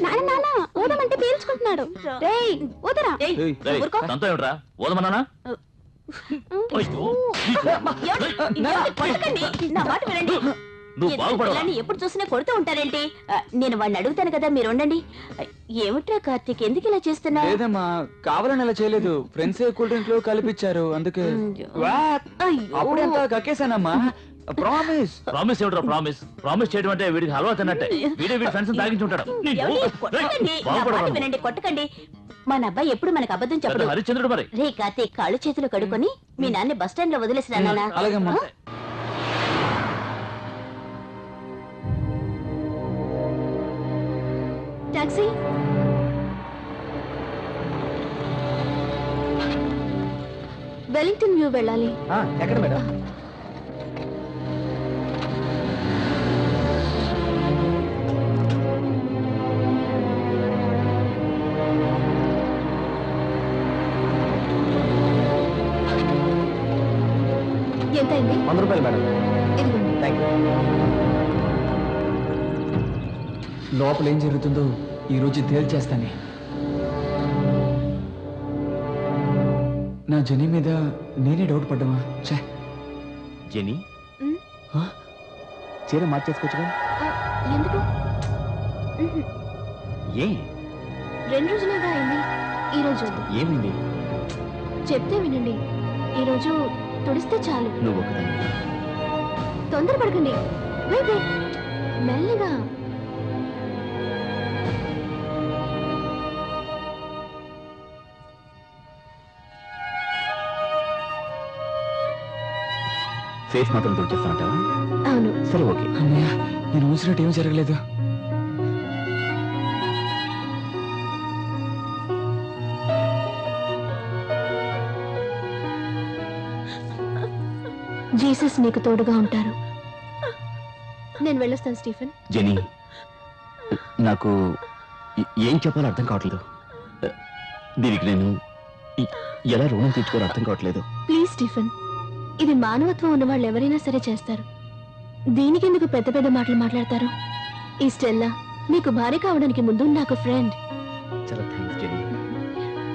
నాన్న నాన్న ఊదమంటే పీల్చుకుంటున్నాడు. రేయ్ ఊదరా. తంతో ఏమిట్రా ఓదమన్నానా? నా మాట వినండి. నువ్వు బాగుపడవా? ఎప్పుడు చూసినా కొడుతూ ఉంటారేంటి? నేను వాడిని అడుగుతాను కదా, మీరు ఉండండి. ఏమిట్రా కార్తీక్, ఎందుకు ఇలా చేస్తున్నావు? లేదమ్మా, కావాలని అలా చేయలేదు. ఫ్రెండ్స్ కూల్ డ్రింక్ లో కలిపిచ్చారు అందుకే. అప్పుడెంత కక్కేశానమ్మా. ప్రామిస్. ప్రామిస్ ఏమిట్రా ప్రామిస్? ప్రామిస్ చేయడం అంటే వీడికి హల్వా తిన్నట్టే. వీడి ఫ్రెండ్స్ తాగించి ఉంటాడు. కొట్టకండి, నా మాట వినండి, కొట్టకండి. మన అబ్బాయి ఎప్పుడు మనకు అబద్ధం చెప్పడు. హరిశ్చంద్రుడు మరి. రే కార్తీక్, కాళ్ళు చేతులు కడుక్కొని మీ నాన్న బస్ స్టాండ్ లో వదిలేసి రానా? అలాగమ్మా. టాక్సీ. వెలింగ్టన్ వ్యూ వెళ్ళాలి. ఎక్కడ మేడం? ఎంత అయింది? 100 రూపాయలు మేడం. ఇదిగోండి. Thank you. లోపల ఏం జరుగుతుందో ఈ రోజు తేల్చేస్తానే. నా జని మీద నేనే డౌట్ పడ్డామా? జెనీ చీర మార్చేసుకోవచ్చుగా? ఎందుకు? ఏ 2 రోజులేగా అయింది. ఈ రోజు వద్దు. ఏమైంది? చెప్తే వినండి. ఈ రోజు తుడిస్తే చాలు. నువ్వు ఒకదాన్ని. తొందరపడకండి. Wait wait. మెల్లగా. ఫేస్ మాత్రం తుడిచేస్తానంటావా? అవును. సరే ఓకే. అన్నయ్య, నేను ఊసినట్టు ఏమీ జరగలేదు. జీసస్ నీకు తోడుగా ఉంటారు. నేను వెళ్ళొస్తాను స్టీఫెన్. జెనీ, నాకు ఏం చెప్పాలో అర్థం కావట్లేదు. దీనికి నేను ఎలా రుణం తీర్చుకోవాలో అర్థం కావట్లేదు. ప్లీజ్ స్టీఫెన్, ఇది మానవత్వం ఉన్న వాళ్ళు ఎవరైనా సరే చేస్తారు. దీనికెందుకు పెద్ద పెద్ద మాటలు మాట్లాడతారు? ఈ స్టెల్లా మీకు భార్య కావడానికి ముందు నాకు ఫ్రెండ్. చాలా థ్యాంక్స్ జెనీ.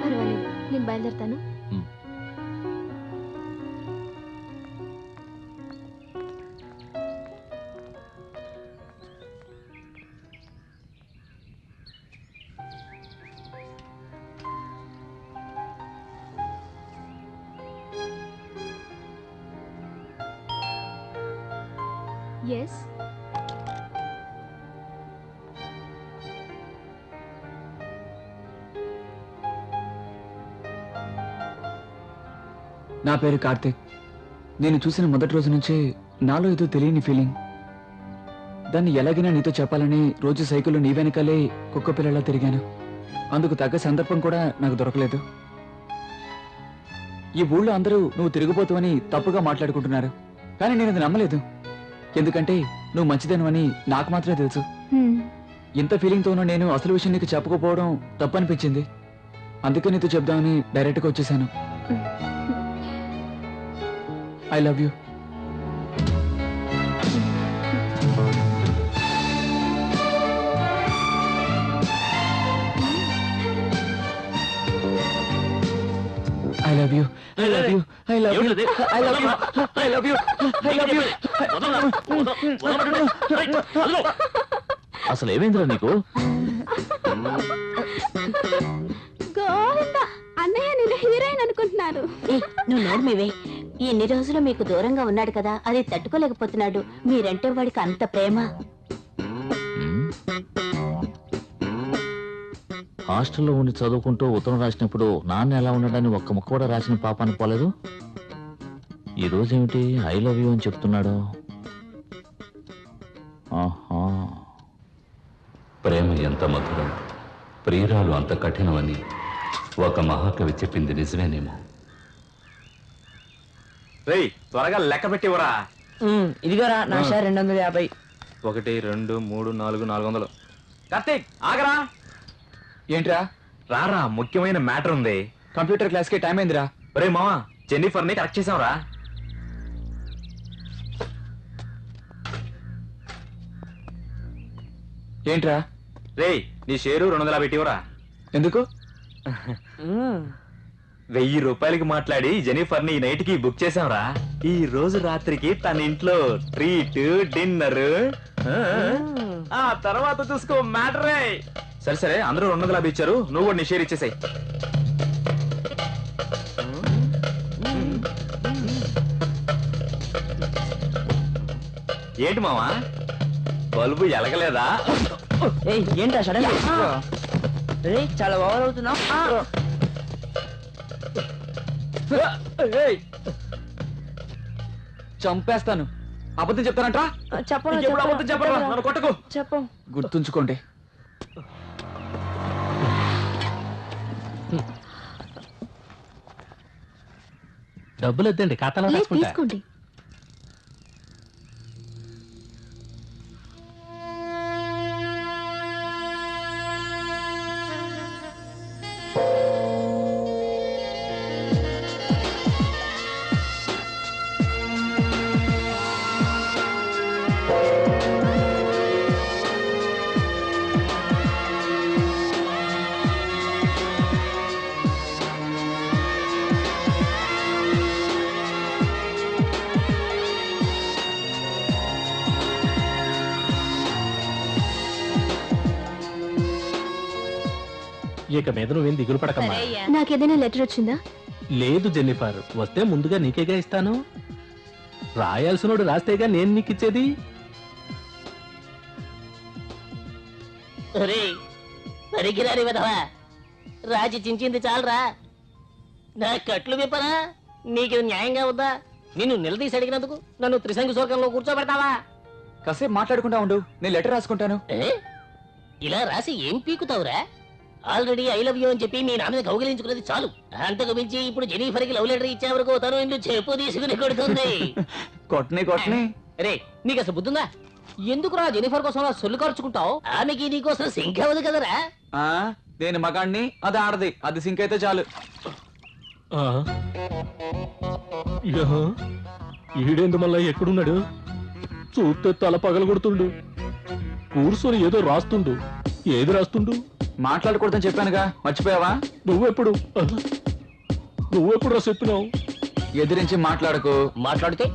పర్వాలేదు, నేను బయలుదేరుతాను. Yes. నా పేరు కార్తిక్. నేను చూసిన మొదటి రోజు నుంచే నాలో ఏదో తెలియని ఫీలింగ్. దాన్ని ఎలాగైనా నీతో చెప్పాలని రోజు సైకిల్లో నీ వెనకాలే కుక్క పిల్లలా తిరిగాను. అందుకు తగ్గ సందర్భం కూడా నాకు దొరకలేదు. ఈ ఊళ్ళో అందరూ నువ్వు తిరిగిపోతావని తప్పుగా మాట్లాడుకుంటున్నారు. కానీ నేను అది నమ్మలేదు. ఎందుకంటే నువ్వు మంచిదనువని నాకు మాత్రమే తెలుసు. ఇంత ఫీలింగ్తోనూ నేను అసలు విషయం నీకు చెప్పకపోవడం తప్పనిపించింది. అందుకే నీతో చెప్దామని డైరెక్ట్గా వచ్చేసాను. I love you. I love you. I love you. I love you. I love you. I love you. I love you. అసలు ఏమైందిరా నీకు? గోవిందా, అన్నయ్య నేను హీరోయిన్ అనుకుంటున్నాను. నువ్వు నోర్మివే. ఎన్ని రోజులు మీకు దూరంగా ఉన్నాడు కదా, అది తట్టుకోలేకపోతున్నాడు. మీరంటే వాడికి అంత ప్రేమ. హాస్టల్లో ఉండి చదువుకుంటూ ఉత్తరం రాసినప్పుడు నాన్న ఎలా ఉండడాన్ని ఒక్క ముక్క కూడా రాసిన పాపాన్ని పోలేదు. ఈ రోజు ఏమిటి ఐ లవ్ యూ అని చెప్తున్నాడు? ఆహా, ప్రేమ ఎంత మధురం, ప్రియురాలు అంత కఠినమని ఒక మహాకవి చెప్పింది నిజమేనేమో. రేయ్, త్వరగా లెక్క పెట్టివరా. ఇదిగోరా నా షేర్ 250. 1 2 3 4 400. కార్తీక్ ఆగరా. ఏంట్రా? రారా, ముఖ్యమైన మ్యాటర్ ఉంది. కంప్యూటర్ క్లాస్ కి టైం అయిందిరా. రే మావా, జెన్నిఫర్ ని కరెక్ట్ చేసావురా? ఏంట్రా రేయ్ నీ షేరు 200 పెట్టివరా. ఎందుకు? 1000 రూపాయలకి మాట్లాడి జెనిఫర్ ని ఈ నైట్ కి బుక్ చేసాంరా. ఈ రోజు రాత్రికి తన ఇంట్లో ట్రీట్ డిన్నర్, ఆ తర్వాత చూసుకో మ్యాటరే. సరే సరే అందరూ 250 ఇచ్చారు, నువ్వు కూడా నీ షేర్ ఇచ్చేసాయి. ఏంటి మావా బల్బు ఎలగలేదా? ఏంటా సడన్ చాలా ఓవర్ అవుతున్నావు. చంపేస్తాను. అబద్ధం చెప్తానంట్రా? చెప్పను అబద్ధం చెప్పరా, నన్ను కొట్టకు. చెప్పు. గుర్తుంచుకోండి. డబ్బులు వద్దండి, ఖాతాలో లేదు, రాసుకుంటా. తీసుకోండి. ఇక మీద నువ్వేం దిగులు పడకమ్మా. నాకేదైనా లెటర్ వచ్చిందా? లేదు జెన్నిఫర్, వస్తే ముందుగా నీకేగా ఇస్తాను. రాయాల్సినోడు రాస్తేగా నేను నీకు ఇచ్చేది. పరిగిరాని విధవా, రాజీ చించింది చాలరా. నా కట్లు విప్పరా, నీకు న్యాయంగా ఉందా? నిన్ను నిలదీసి అడిగినందుకు నన్ను త్రిశంకు శోకంలో కూర్చోబెడతావా? కాసేపు మాట్లాడుకుంటా ఉండు, నేను లెటర్ రాసుకుంటాను. ఇలా రాసి ఏం పీకుతావురా? ఆల్రెడీ ఐ లవ్ యూ అని చెప్పి మీ నా మీద కౌగిలించుకున్నది చాలు. అంతకు మించి ఇప్పుడు జెనిఫర్ కి లవ్ లెటర్ ఇచ్చే వరకు తను ఇల్లు చెప్పు తీసుకుని కొడుతుంది. కొట్టని రే, నీకు అసలు బుద్ధుందా? ఎందుకురా జెనిఫర్ కోసం సొల్లు ఖర్చుకుంటావు? ఆమెకి నీకోసం సింక్ అవ్వదు కదరా. నేను మగాడిని, అది ఆడది, అది సింక్ అయితే చాలు. ఈడేందు మళ్ళా ఎక్కడున్నాడు? చూస్తే తల పగలగొడుతుండు, కూర్చొని ఏదో రాస్తుండు. ఏది రాస్తుండు? మాట్లాడకూడదని చెప్పానుగా, మర్చిపోయావా? నువ్వెప్పుడు రా చెప్పినావు? ఎదిరించి మాట్లాడకు. మాట్లాడితే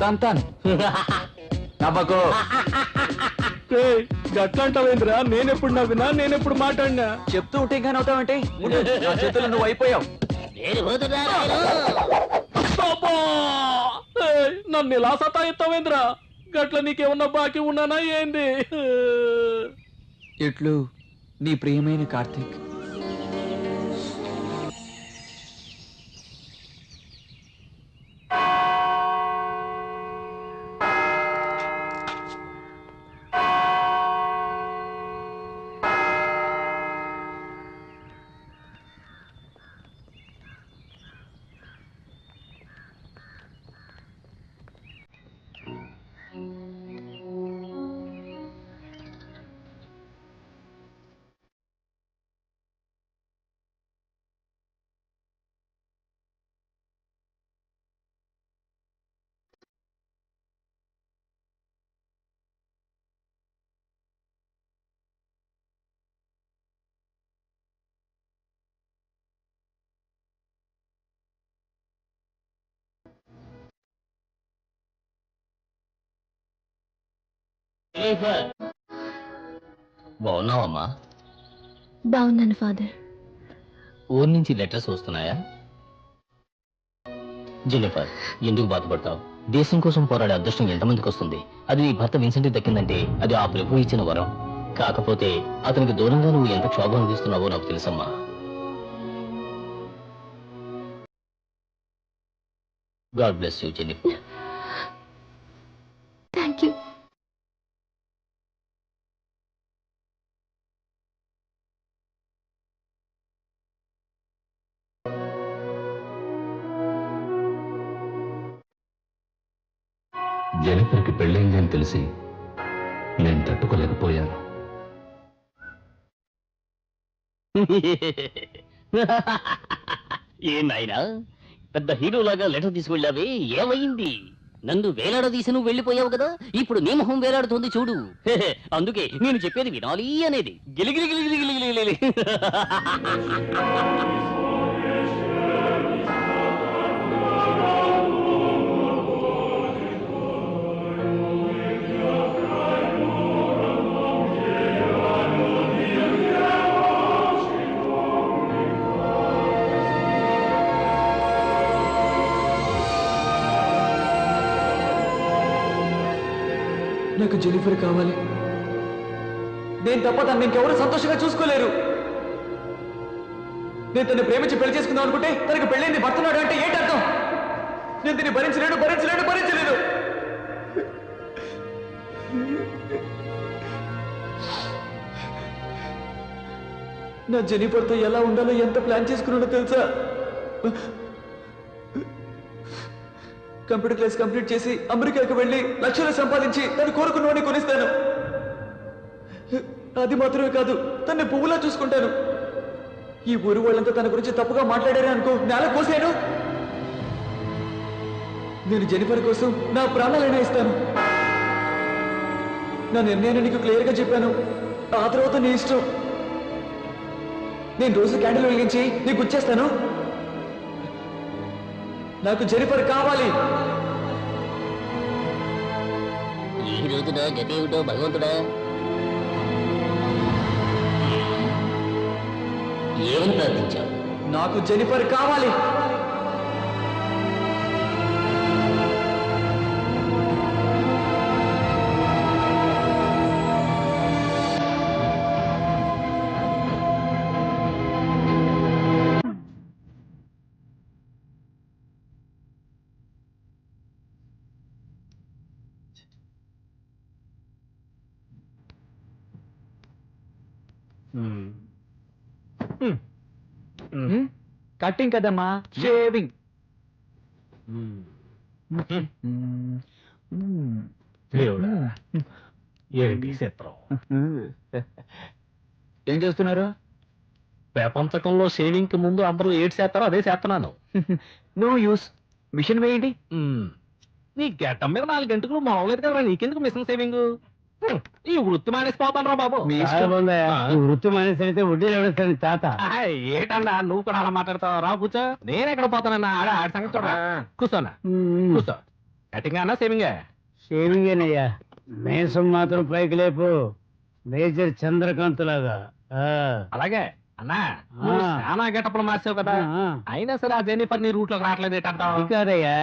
తంతాను. నవ్వకు. గట్లంటావేంద్రా? నేనెప్పుడు నవ్వినా, నేనెప్పుడు మాట్లాడినా? చెప్తూ ఉంటే ఇంకా నవ్వుతావేంటి? నా చేతులు నువ్వు అయిపోయావు. నన్ను ఇలా సతాయిస్తావేంద్రా? గట్ల నీకేమన్నా బాకీ ఉన్నానా ఏంది? ఇట్లు నీ ప్రియమైన కార్తీక్. బాగున్నావమ్మా? బాగున్నాను ఫాదర్. ఊరి నుంచి లెటర్స్ వస్తున్నాయా? జెనిఫర్, ఎందుకు బాధపడతావు? దేశం కోసం పోరాడే అదృష్టం ఎంతమందికి వస్తుంది? అది నీ భర్త విన్సెంట్ దక్కిందంటే అది ఆ ప్రభు ఇచ్చిన వరం. కాకపోతే అతనికి దూరంగా నువ్వు ఎంత క్షోభ అనిపిస్తున్నావో నాకు తెలుసమ్మా. God bless you Jennifer. Thank you. జెనిఫర్కి పెళ్ళైందని తెలిసి నేను తట్టుకోలేకపోయాను. ఏ నాయనా, పెద్ద హీరోలాగా లెటర్ తీసుకెళ్ళావే, ఏమైంది? నన్ను వేలాడదీసి నువ్వు వెళ్ళిపోయావు కదా, ఇప్పుడు నీ మొహం వేలాడుతోంది చూడు. అందుకే నేను చెప్పేది వినాలి అనేది. గిలిగిలి గిలిగిలి గిలిగిలి. నాకు జెనిఫర్ కావాలి. నేను తప్ప తను ఇంకెవరు సంతోషంగా చూసుకోలేరు. నేను తను ప్రేమించి పెళ్లి చేసుకుందాం అనుకుంటే తనకు పెళ్ళైంది భర్తనాడు అంటే ఏంటి అర్థం? నేను దీన్ని భరించలేను భరించలేను భరించలేను. నా జెనిఫర్తో ఎలా ఉండాలో ఎంత ప్లాన్ చేసుకున్నాడో తెలుసా? కంప్యూటర్ క్లాస్ కంప్లీట్ చేసి అమెరికాకు వెళ్ళి లక్షలు సంపాదించి తను కోరుకున్నవాడిని కొనిస్తాను. అది మాత్రమే కాదు, తన్ని పువ్వులా చూసుకుంటాను. ఈ ఊరు వాళ్ళంతా తన గురించి తప్పుగా మాట్లాడారే అనుకో, నేల కోసాను. నేను జెనిఫర్ కోసం నా ప్రాణాలైనా ఇస్తాను. నా నిర్ణయాన్ని నీకు క్లియర్ గా చెప్పాను. ఆ తర్వాత నీ ఇష్టం. నేను రోజు క్యాండిల్ వెలిగించి నీకు గుర్చేస్తాను. నాకు జెనిఫర్ కావాలి. ఈ రోజున గతి ఏమిటో భగవంతుడా. ఏమని ప్రార్థించావు? నాకు జెనిఫర్ కావాలి. కట్టింగ్ కదమ్మా, షేవింగ్. ఏంటి చిత్రం? ఏం చేస్తున్నారు? ప్రపంచకంలో షేవింగ్ కి ముందు అందరూ ఏడు చేస్తారో అదే చేస్తున్నాను. No use. మిషన్ వేయండి. నీ గడ్డం మీద 4 గంటలు మామూలేదు కదా, నీకెందుకు మిషన్ సేవింగ్? ఈ వృత్తి మానేసిపోతాను రా బాబు. వృత్తి మనిషి అయితే వడ్డీ ఎవరిస్తాను తాత. ఏటన్నా నువ్వు కూడా అలా మాట్లాడతావు? రా కూర్చో. నేను ఎక్కడ పోతానన్నా? ఆడ సంగతి చూడరా. కూర్చోనా? కూర్చో. కటింగ్ అన్నా సేవింగ్? షేవింగేనయ్యా. మేసం మాత్రం పైకి లేపు, మేజర్ చంద్రకాంత్ లాగా. అలాగే అన్నా, చాలా గెటప్లు మార్చావు కదా. అయినా సరే ఆ జెనిఫర్ నీ రూట్ లోకి రావట్లేదు ఏంటంటావు? కాదయ్యా,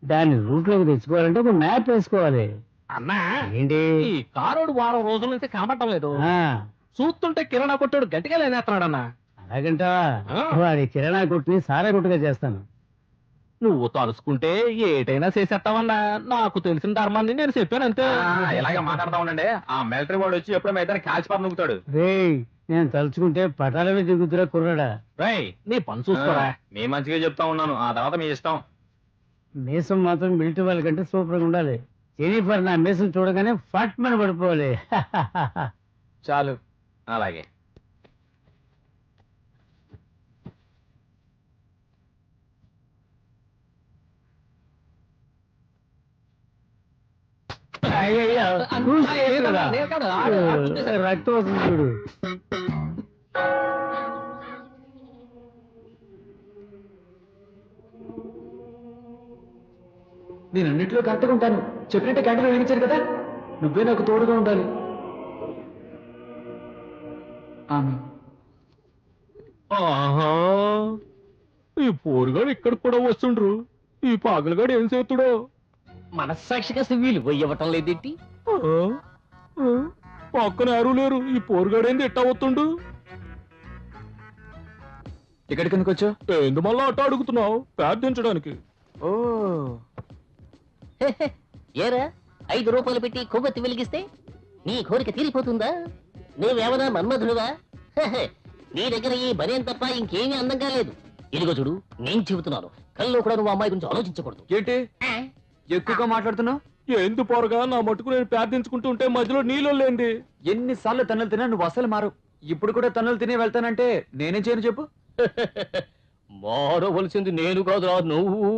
దాన్ని రూట్ లోకి తెచ్చుకోవాలంటే ఒక మ్యాప్ వేసుకోవాలి. అన్నా ఏంటి? ఈ కారోడు వారం రోజుల నుంచి కనబడటం లేదు. చూస్తుంటే కిరాణా కొట్టాడు గట్టిగా లేనేస్తున్నాడు అన్నా. అలాగంటావా? వాడి కిరాణా కొట్టుని సారా కొట్టుగా చేస్తాను. నువ్వు తలుసుకుంటే ఏటైనా చేసేస్తావన్నా. నాకు తెలిసిన ధర్మాన్ని నేను చెప్పాను అంతే. ఇలాగే మాట్లాడతా ఉండండి. ఆ మిలిటరీ వాడు వచ్చి ఎప్పుడో మీద కాల్చిపారు నూగుతాడు. రేయ్, నేను తలుచుకుంటే పటాలమే దిగుతురా కుర్రాడా. రేయ్, నీ పని చూసుకోరా. మీ మంచిగా చెప్తా ఉన్నాను, ఆ తర్వాత మీ ఇష్టం. మీసం మాత్రం మిలిటరీ వాళ్ళకంటే సూపర్ గా ఉండాలి. జెనిఫర్ నా మీసం చూడగానే ఫట్ మన పడిపోవాలి. చాలు అలాగే. రక్తం వస్తుంది చూడు. నేను అన్నింటిలో కరెక్ట్గా ఉంటాను. చెప్పినట్టే క్యాంటీన్ వెలిగించారు కదా. నువ్వే నాకు తోడుగా ఉండాలి. ఆమె ఆహా, ఈ పోరుగాడు ఇక్కడికి కూడా వస్తుండ్రు. ఈ పాగలగాడు ఏం చేస్తుడో? మనస్సాక్షిగా విలువ ఇవ్వటం లేదేంటి? పక్కన ఎవరు లేరు. ఈ పోరుగాడు ఏంది ఎట్టా వస్తుండు? ఇక్కడికి ఎందుకు వచ్చావు? ఏంది మళ్ళా అట్ట అడుగుతున్నావు? ప్రార్థించడానికి. ఓ, ఏరా 5 రూపాయలు పెట్టి కొవ్వొత్తి వెలిగిస్తే నీ కోరిక తీరిపోతుందా? నువ్వేమన్నా మన్మధుడువా? నీ దగ్గర ఈ బనేం తప్ప ఇంకేమీ అందంగా లేదు. ఇదిగో చూడు, నేను చెబుతున్నాను, కల్లో కూడా నువ్వు అమ్మాయి గురించి ఆలోచించకూడదు. ఏంటి ఎక్కువగా మాట్లాడుతున్నావు? ఎందు పోరగా నా మటుకు నేను ప్రార్థించుకుంటూ ఉంటే మధ్యలో నీళ్ళు లేంది. ఎన్నిసార్లు తన్నులు తిన్నా నువ్వు అసలు మారు. ఇప్పుడు కూడా తన్నులు తినే వెళ్తానంటే నేనేం చేయను చెప్పు? మారవలసింది నేను కాదురా, నువ్వు.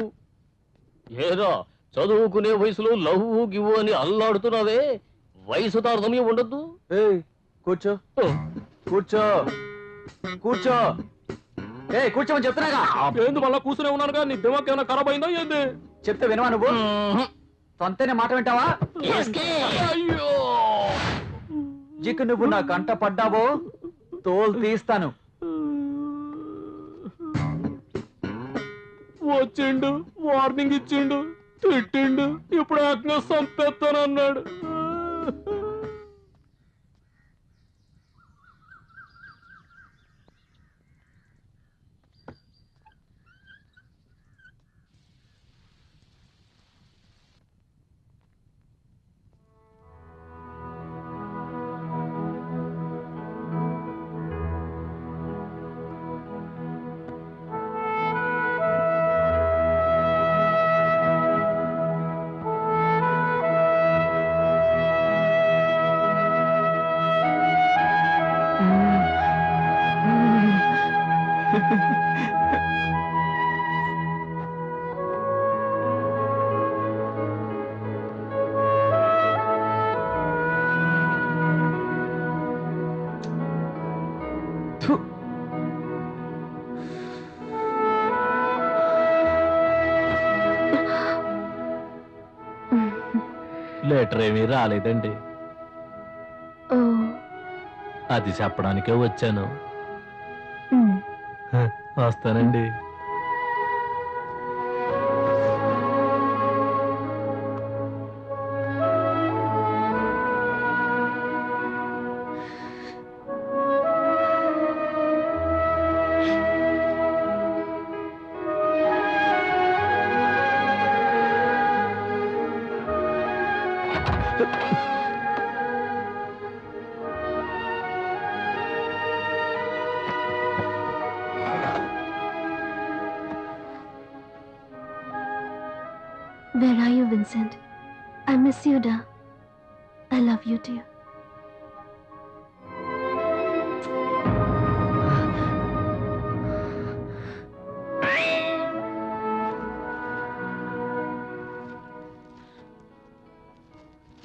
ఏదో చదువుకునే వయసులో లవ్వు గివ్వు అని అల్లాడుతున్నావే, వయసు తారతమ్యం ఉండద్దు. కూర్చో కూర్చో కూర్చో. కూర్చోమని చెప్తున్నాగా. ఏంది మళ్ళా కూర్చునే ఉన్నానుగా? నీ దిమాగ్ ఏమైనా ఖరాబ్ అయిందా ఏంది? చెప్తే వినవా నువ్వు? తొంతనే మాట వింటావా? అయ్యో జిక్కు నువ్వు నా కంట పడ్డావో తోలు తీస్తాను. వచ్చిండు, వార్నింగ్ ఇచ్చిండు, తిట్టిండు, ఇప్పుడు ఆజ్ఞ సంపేస్తానన్నాడు. లెటర్ ఏమీ రాలేదండి. అది చెప్పడానికే వచ్చాను. వస్తానండి. Where are you, Vincent? I miss you, da. I love you too.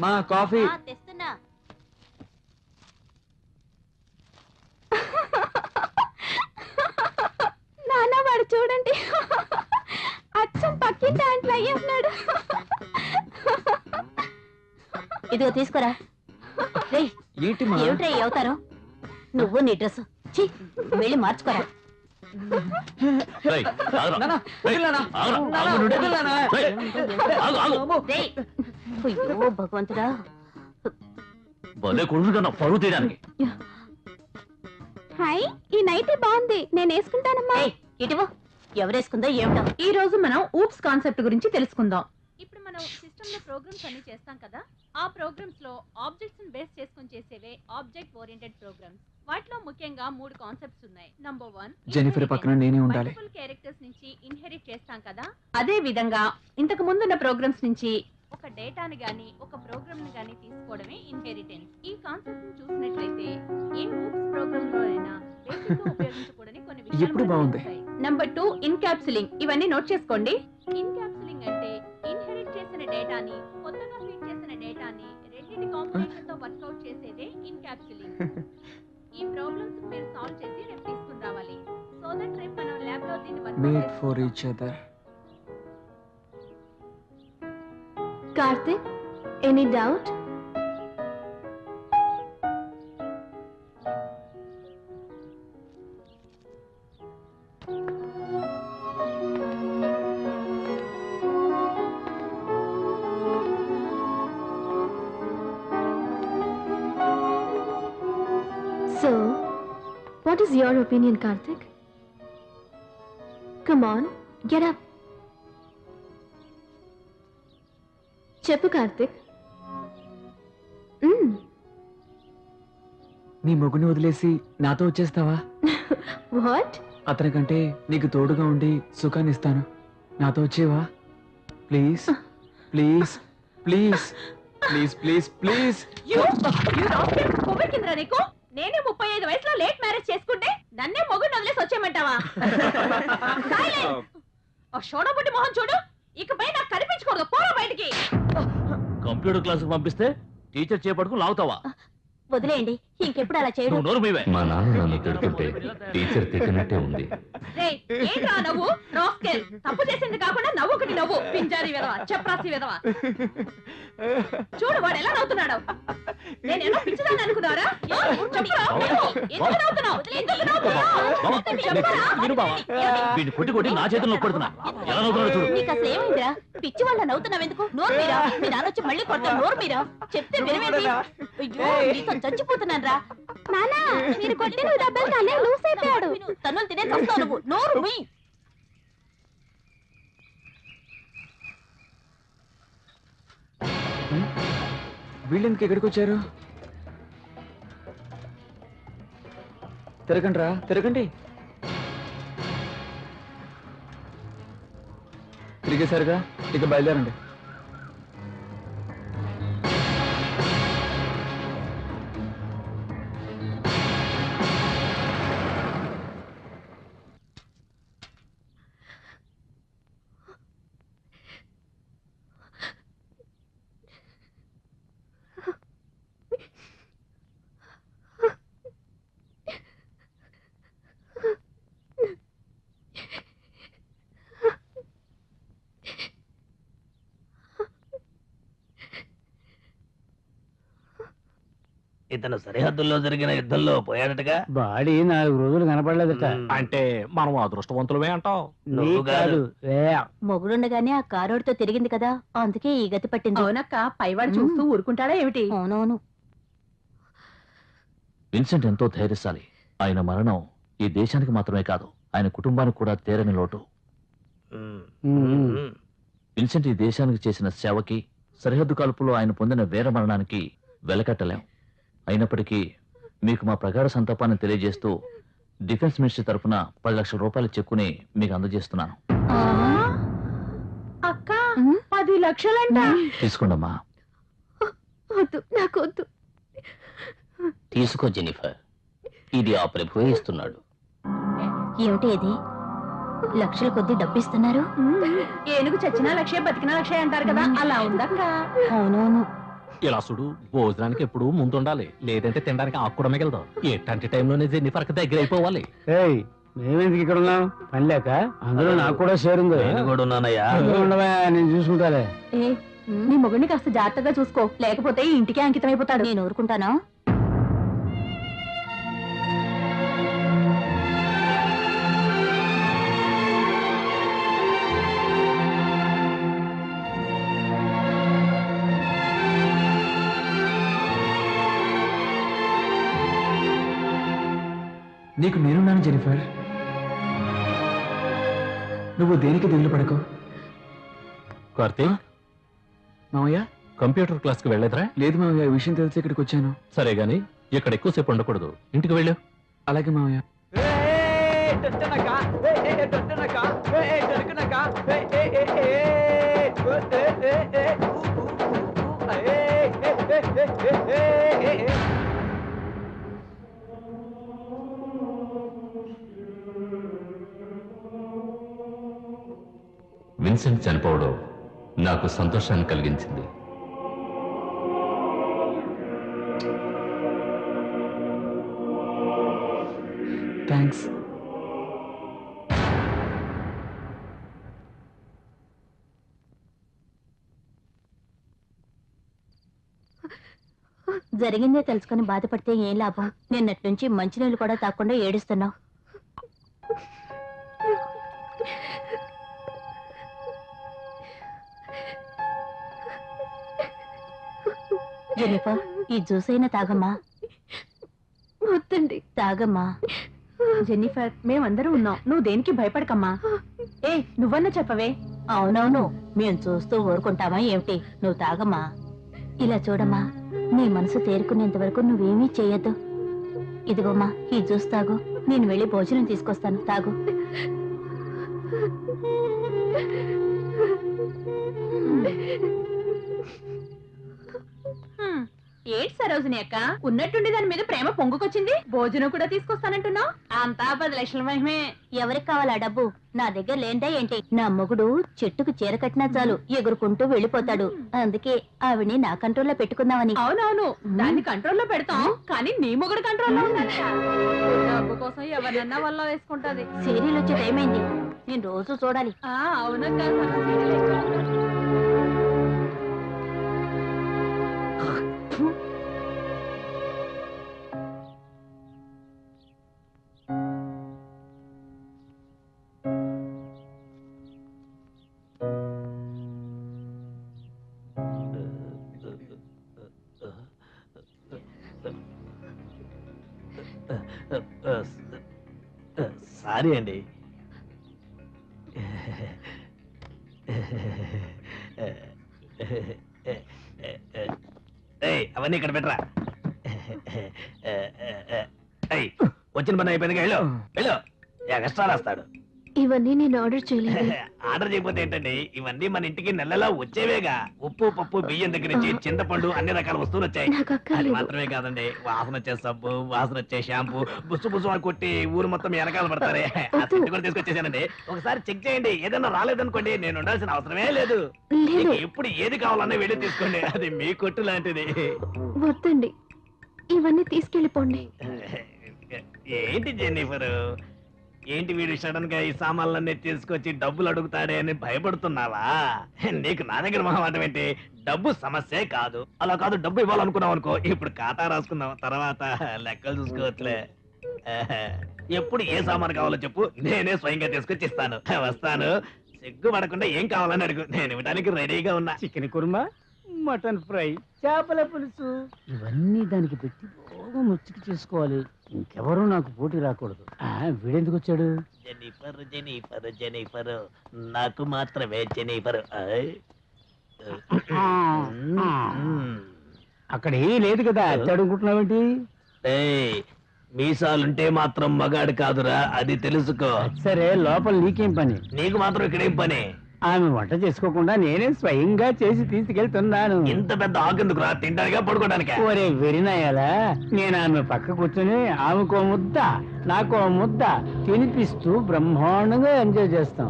మా కాఫీ. తెస్తున్నా. నాన్న వాడు చూడండి, అచ్చం పక్కింటి దాంట్లో అయ్యి ఉన్నాడు. ఇదిగో తీసుకురా. ఏమిట్రా ఈ అవతారం? నువ్వు నీ డ్రెస్ వెళ్ళి మార్చుకోరా. అయ్యో భగవంతుడా, భలే కొడుకు నా పరువు తీయడానికి. హాయ్, ఈ నైటీ బాగుంది, నేను వేసుకుంటానమ్మా. ఇటువో, ఎవరేసుకుందో ఏమిటో. ఈ రోజు మనం ఊప్స్ కాన్సెప్ట్ గురించి తెలుసుకుందాం. ఇప్పుడు మనం సిస్టమ్ లో ప్రోగ్రామ్స్ అన్ని చేస్తాం కదా, ఆ ప్రోగ్రామ్స్ లో ఆబ్జెక్ట్స్ బేస్ చేసుకొని చేసేవే ఆబ్జెక్ట్ ఓరియంటెడ్ ప్రోగ్రామ్స్. వాటిలో ముఖ్యంగా 3 కాన్సెప్ట్స్ ఉన్నాయి. నంబర్ 1, జెనిఫర్ పక్కన నేనే ఉండాలి. మల్టిపుల్ క్యారెక్టర్స్ నుంచి ఇన్హెరిట్ చేస్తాం కదా, అదే విధంగా ఇంతకు ముందున్న ప్రోగ్రామ్స్ నుంచి ఒక డేటాని గాని ఒక ప్రోగ్రామ్ ని గాని తీసుకోవడమే ఇన్హెరిటెన్స్. ఈ కాన్సెప్ట్ ని చూసినట్లయితే ఏ ఊప్స్ ప్రోగ్రామ్ లో అయినా బేసిక్ గా ఉపయోగించకూడని కొన్ని విషయాలు ఉంటాయి. నంబర్ 2, ఇన్క్యాప్సులింగ్. ఇవన్నీ నోట్ చేసుకోండి. ఇన్క్యాప్సులింగ్ అంటే ఇన్హెరిట్ చేసిన డేటాని కొత్తగా ఫీడ్ చేసిన డేటాని రెండింటి కాంబినేషన్ తో వర్కౌట్ చేసేదే ఇన్క్యాప్సులింగ్. ఈ ప్రాబ్లమ్స్ మీరు సాల్వ్ చేసి రేపు తీసుకుని రావాలి. సో దట్ రేపు మనం ల్యాబ్ లో దీన్ని workout for each other. Karthik, any doubt? So, what is your opinion, Karthik? Come on, get up. చెప్పు కార్తిక్. నీ మొగుని వదిలేసి నాతో వచ్చేస్తావా? వాట్? అతనికంటే నీకు తోడుగా ఉండి సుఖాన్ని ఇస్తాను. నాతో వచ్చేవా? Please please please please please please. నీకు నేనే 35 వయసులో లేట్ మ్యారేజ్ చేసుకుంటే నన్నే మొగుడు వదిలేసి వచ్చేయమంటావా? షోడబుట్టి మొహం చూడు, ఇకపై నాకు కనిపించకూడదు. పోరా బయటికి. కంప్యూటర్ క్లాస్ పంపిస్తే టీచర్ చేపట్టుకుని లాగుతావా? వదిలేయండి, ఇంకెప్పుడు అలా చేయడు. నువ్వు నోరు మీవే. మా నాన్న నన్ను తిడుతుంటే టీచర్ తిట్టినట్టే ఉంది. రేయ్, ఏంట్రా నవ్వు? రాస్కెల్, తప్పు చేసింది కాకుండా నవ్వుకుని నవ్వు. పింజారి విధవా, చెప్రాసి విధవా. చూడు వాడు ఎలా నవ్వుతున్నాడు. నేనేమో పిచ్చిదాన్ని అనుకున్నారా? చెప్పురా, ఎందుకు నవ్వుతున్నావు? ఎందుకు నవ్వుతున్నావు? చెప్పరా? వీడిని కొట్టి కొట్టి నా చేతుల్లో పడుతున్నా. ఎలా నవ్వుతున్నాడు చూడు. నీకు అసలు ఏమైందిరా? పిచ్చి వాళ్ళ నవ్వుతున్నావు ఎందుకు? నోరు మీరా. మీ నాన్న వచ్చి మళ్ళీ కొడతాను. నోరు మీరా. చెప్తే వినవేంటి? అయ్యో, నీతో చచ్చిపోతున్నాను రా. నానా, మీరు కొట్టిన డబ్బులు నానే లూస్ అయిపోయాడు. తన్నులు తినే చస్తావు నువ్వు. నోరు మూయి. వీళ్ళెందుకు ఎక్కడికి వచ్చారు? తిరగండి రా, తిరగండి. తిరిగేసరిగా ఇక బయలుదేరండి. ఇతను సరిహద్దుల్లో జరిగిన యుద్ధంలో పోయాడటగా. బాడీ 4 రోజులు కనపడలేదట. అంటే మనం అదృష్టవంతులమే అంటావు. నువ్వు కాదు. మొగుడుండగానే ఆ కారోడితో తిరిగింది కదా, అందుకే ఈ గతి పట్టింది. అవునక్క, పైవాడు చూస్తూ ఊరుకుంటాడా ఏమిటి? అవునవును. విన్సెంట్ ఎంతో ధైర్యశాలి. ఆయన మరణం ఈ దేశానికి మాత్రమే కాదు, ఆయన కుటుంబానికి కూడా తీరని లోటు. విన్సెంట్ ఈ దేశానికి చేసిన సేవకి, సరిహద్దు కాల్పులో ఆయన పొందిన వీర మరణానికి వెలకట్టలేం. అయినప్పటికీ మీకు మా ప్రగాఢ సంతాపాన్ని తెలియజేస్తూ డిఫెన్స్ మినిస్ట్రీ తరఫున 10 లక్షల రూపాయల చెక్కుని మీకు అందజేస్తున్నాను. అక్క, 10 లక్షలంట. తీసుకోండమ్మా. వద్దు, నాకు వద్దు. తీసుకో జెనిఫర్, ఇది ఆ ప్రభువే ఇస్తున్నాడు. ఏమిటి ఇది? లక్షల కొద్ది డబ్బిస్తున్నారు. ఏనుగు చచ్చినా లక్షే, బతికినా లక్షే అంటారు కదా, అలా ఉందక్క. అవునవును. ఇలా చూడు, భోజనానికి ఎప్పుడు ముందుండాలి, లేదంటే తినడానికి ఆకు కూడా మిగలదు. ఎట్లాంటి టైంలోనే జెన్నిఫర్ దగ్గర అయిపోవాలి. మేమెందుకు ఇక్కడ ఉన్నాం? పని లేక. అందులో నాకు కూడా షేర్ ఉంది. ఉండవా, నేను చూసుకుంటాలే. నీ మొగుడిని కాస్త జాగ్రత్తగా చూసుకో, లేకపోతే ఈ ఇంటికి అంకితం అయిపోతాడు. నేను ఊరుకుంటానా? నీకు నేనున్నాను జెనిఫర్, నువ్వు దేనికి దిగులు పడకు. కార్తీక్, మామయ్య కంప్యూటర్ క్లాస్ కి వెళ్ళలేదురా? లేదు మామయ్య, ఈ విషయం తెలిసి ఇక్కడికి వచ్చాను. సరే గాని ఇక్కడ ఎక్కువసేపు ఉండకూడదు, ఇంటికి వెళ్ళు. అలాగే మామయ్య. విన్సెంట్ చనిపోవడం నాకు సంతోషాన్ని కలిగించింది. థ్యాంక్స్. జరిగిందే తెలుసుకుని బాధపడితే ఏం లాభం? నిన్నటి నుంచి మంచినీళ్ళు కూడా తాకుండా ఏడుస్తున్నావు. జెనిఫర్, ఈ జ్యూస్ అయినా తాగమ్మా. వద్దండి. తాగమ్మా. జెన్నిఫర్, మేమందరూ ఉన్నాం, నువ్వు దేనికి భయపడకమ్మా. నువ్వన్నా చెప్పవే. అవునవును, మేము చూస్తూ ఊరుకుంటామా ఏమిటి? నువ్వు తాగమ్మా. ఇలా చూడమ్మా, నీ మనసు తేరుకునేంత వరకు నువ్వేమీ చెయ్యొద్దు. ఇదిగోమ్మా, ఈ జ్యూస్ తాగు. నేను వెళ్ళి భోజనం తీసుకొస్తాను, తాగు. ఏంటి సరోజిని అక్క, ఉన్నట్టుండి దాని మీద ప్రేమ పొంగుకొచ్చింది, భోజనం కూడా తీసుకొస్తానంటున్నావు. అంతా 10 లక్షల మహిమే. ఎవరికి కావాలా డబ్బు? నా దగ్గర లేంటే ఏంటి? నా మొగుడు చెట్టుకు చీర కట్టినా చాలు ఎగురుకుంటూ వెళ్ళిపోతాడు. అందుకే ఆవిడ్ని నా కంట్రోల్లో పెట్టుకుందామని. అవునవును, దాన్ని కంట్రోల్లో పెడతాం, కానీ నీ మొగుడు కంట్రోల్లో ఉండాలి. డబ్బు కోసం ఎవరినన్నా వల్ల వేసుకుంటది. సీరియల్ వచ్చే టైం అయింది, నేను రోజు చూడాలి. అవునక్క. సారీ అండి. అవన్నీ ఇక్కడ పెట్టరా. వచ్చిన పని అయిపోయింది, వెళ్ళు వెళ్ళు. ఎక్స్ట్రా రాస్తాడు. ఇవన్నీ నేను ఆర్డర్ చేయలేదు. ఆర్డర్ చేయకపోతే ఏంటండి, ఇవన్నీ మన ఇంటికి నెలలా వచ్చేవేగా. ఉప్పు పప్పు బియ్యం దగ్గర నుంచి చింతపండు అన్ని రకాల వస్తువులు వచ్చాయి. అది మాత్రమే కాదండి, వాసన వచ్చే సబ్బు, వాసన వచ్చే షాంపూ, బుస్సు బుస్సు అని కొట్టి ఊరు మొత్తం వెనకాల పడతారే, ఆ సెట్ కూడా తీసుకొచ్చేసానండి. ఒకసారి చెక్ చేయండి, ఏదన్నా రాలేదనుకోండి నేను ఉండాల్సిన అవసరమే లేదు. మీకు ఎప్పుడు ఏది కావాలన్నా వెళ్ళి తీసుకోండి, అది మీ కొట్టు లాంటిది. వద్దండి, ఇవన్నీ తీసుకెళ్ళిపోండి. ఏంటి జెన్నిఫర్, ఏంటి వీడు సడన్ గా ఈ సామాన్లన్నీ తీసుకొచ్చి డబ్బులు అడుగుతాడే అని భయపడుతున్నావా? నీకు నా దగ్గర మొహమాటం ఏంటి? డబ్బు సమస్యే కాదు. అలా కాదు, డబ్బు ఇవ్వాలనుకున్నావు అనుకో, ఇప్పుడు ఖాతా రాసుకుందాం, తర్వాత లెక్కలు చూసుకోవచ్చులే. ఎప్పుడు ఏ సామాను కావాలో చెప్పు, నేనే స్వయంగా తీసుకొచ్చి ఇస్తాను. వస్తాను, సిగ్గుపడకుండా ఏం కావాలని అడుగు, నేను ఇవ్వడానికి రెడీగా ఉన్నా. చికెన్ కుర్మా, మటన్ ఫ్రై, చేపల పులుసు, ఇవన్నీ దానికి పెట్టి బాగా ముచ్చుకు చేసుకోవాలి. ఇంకెవరూ నాకు పోటీ రాకూడదు. వీడెందుకు వచ్చాడు? జెనిఫర్ జెనిఫర్ జెనిఫర్, నాకు మాత్రమే జెనిఫర్. అక్కడ ఏం లేదు కదా, అడుగుకుంటున్నావేంటి? మీసాలుంటే మాత్రం మగాడు కాదురా, అది తెలుసుకో. సరే, లోపల నీకేం పని? నీకు మాత్రం ఇక్కడేం పని? ఆమె వంట చేసుకోకుండా నేనే స్వయంగా చేసి తీసుకెళ్తున్నాను. ఇంత పెద్ద ఆకెందుకు రా, తింటానికా పడుకోవడానికా? ఒరే వెరినాయాలా, నేను ఆమె పక్క కూర్చొని ఆమెకో ముద్ద నాకో ముద్ద తినిపిస్తూ బ్రహ్మాండంగా ఎంజాయ్ చేస్తాం.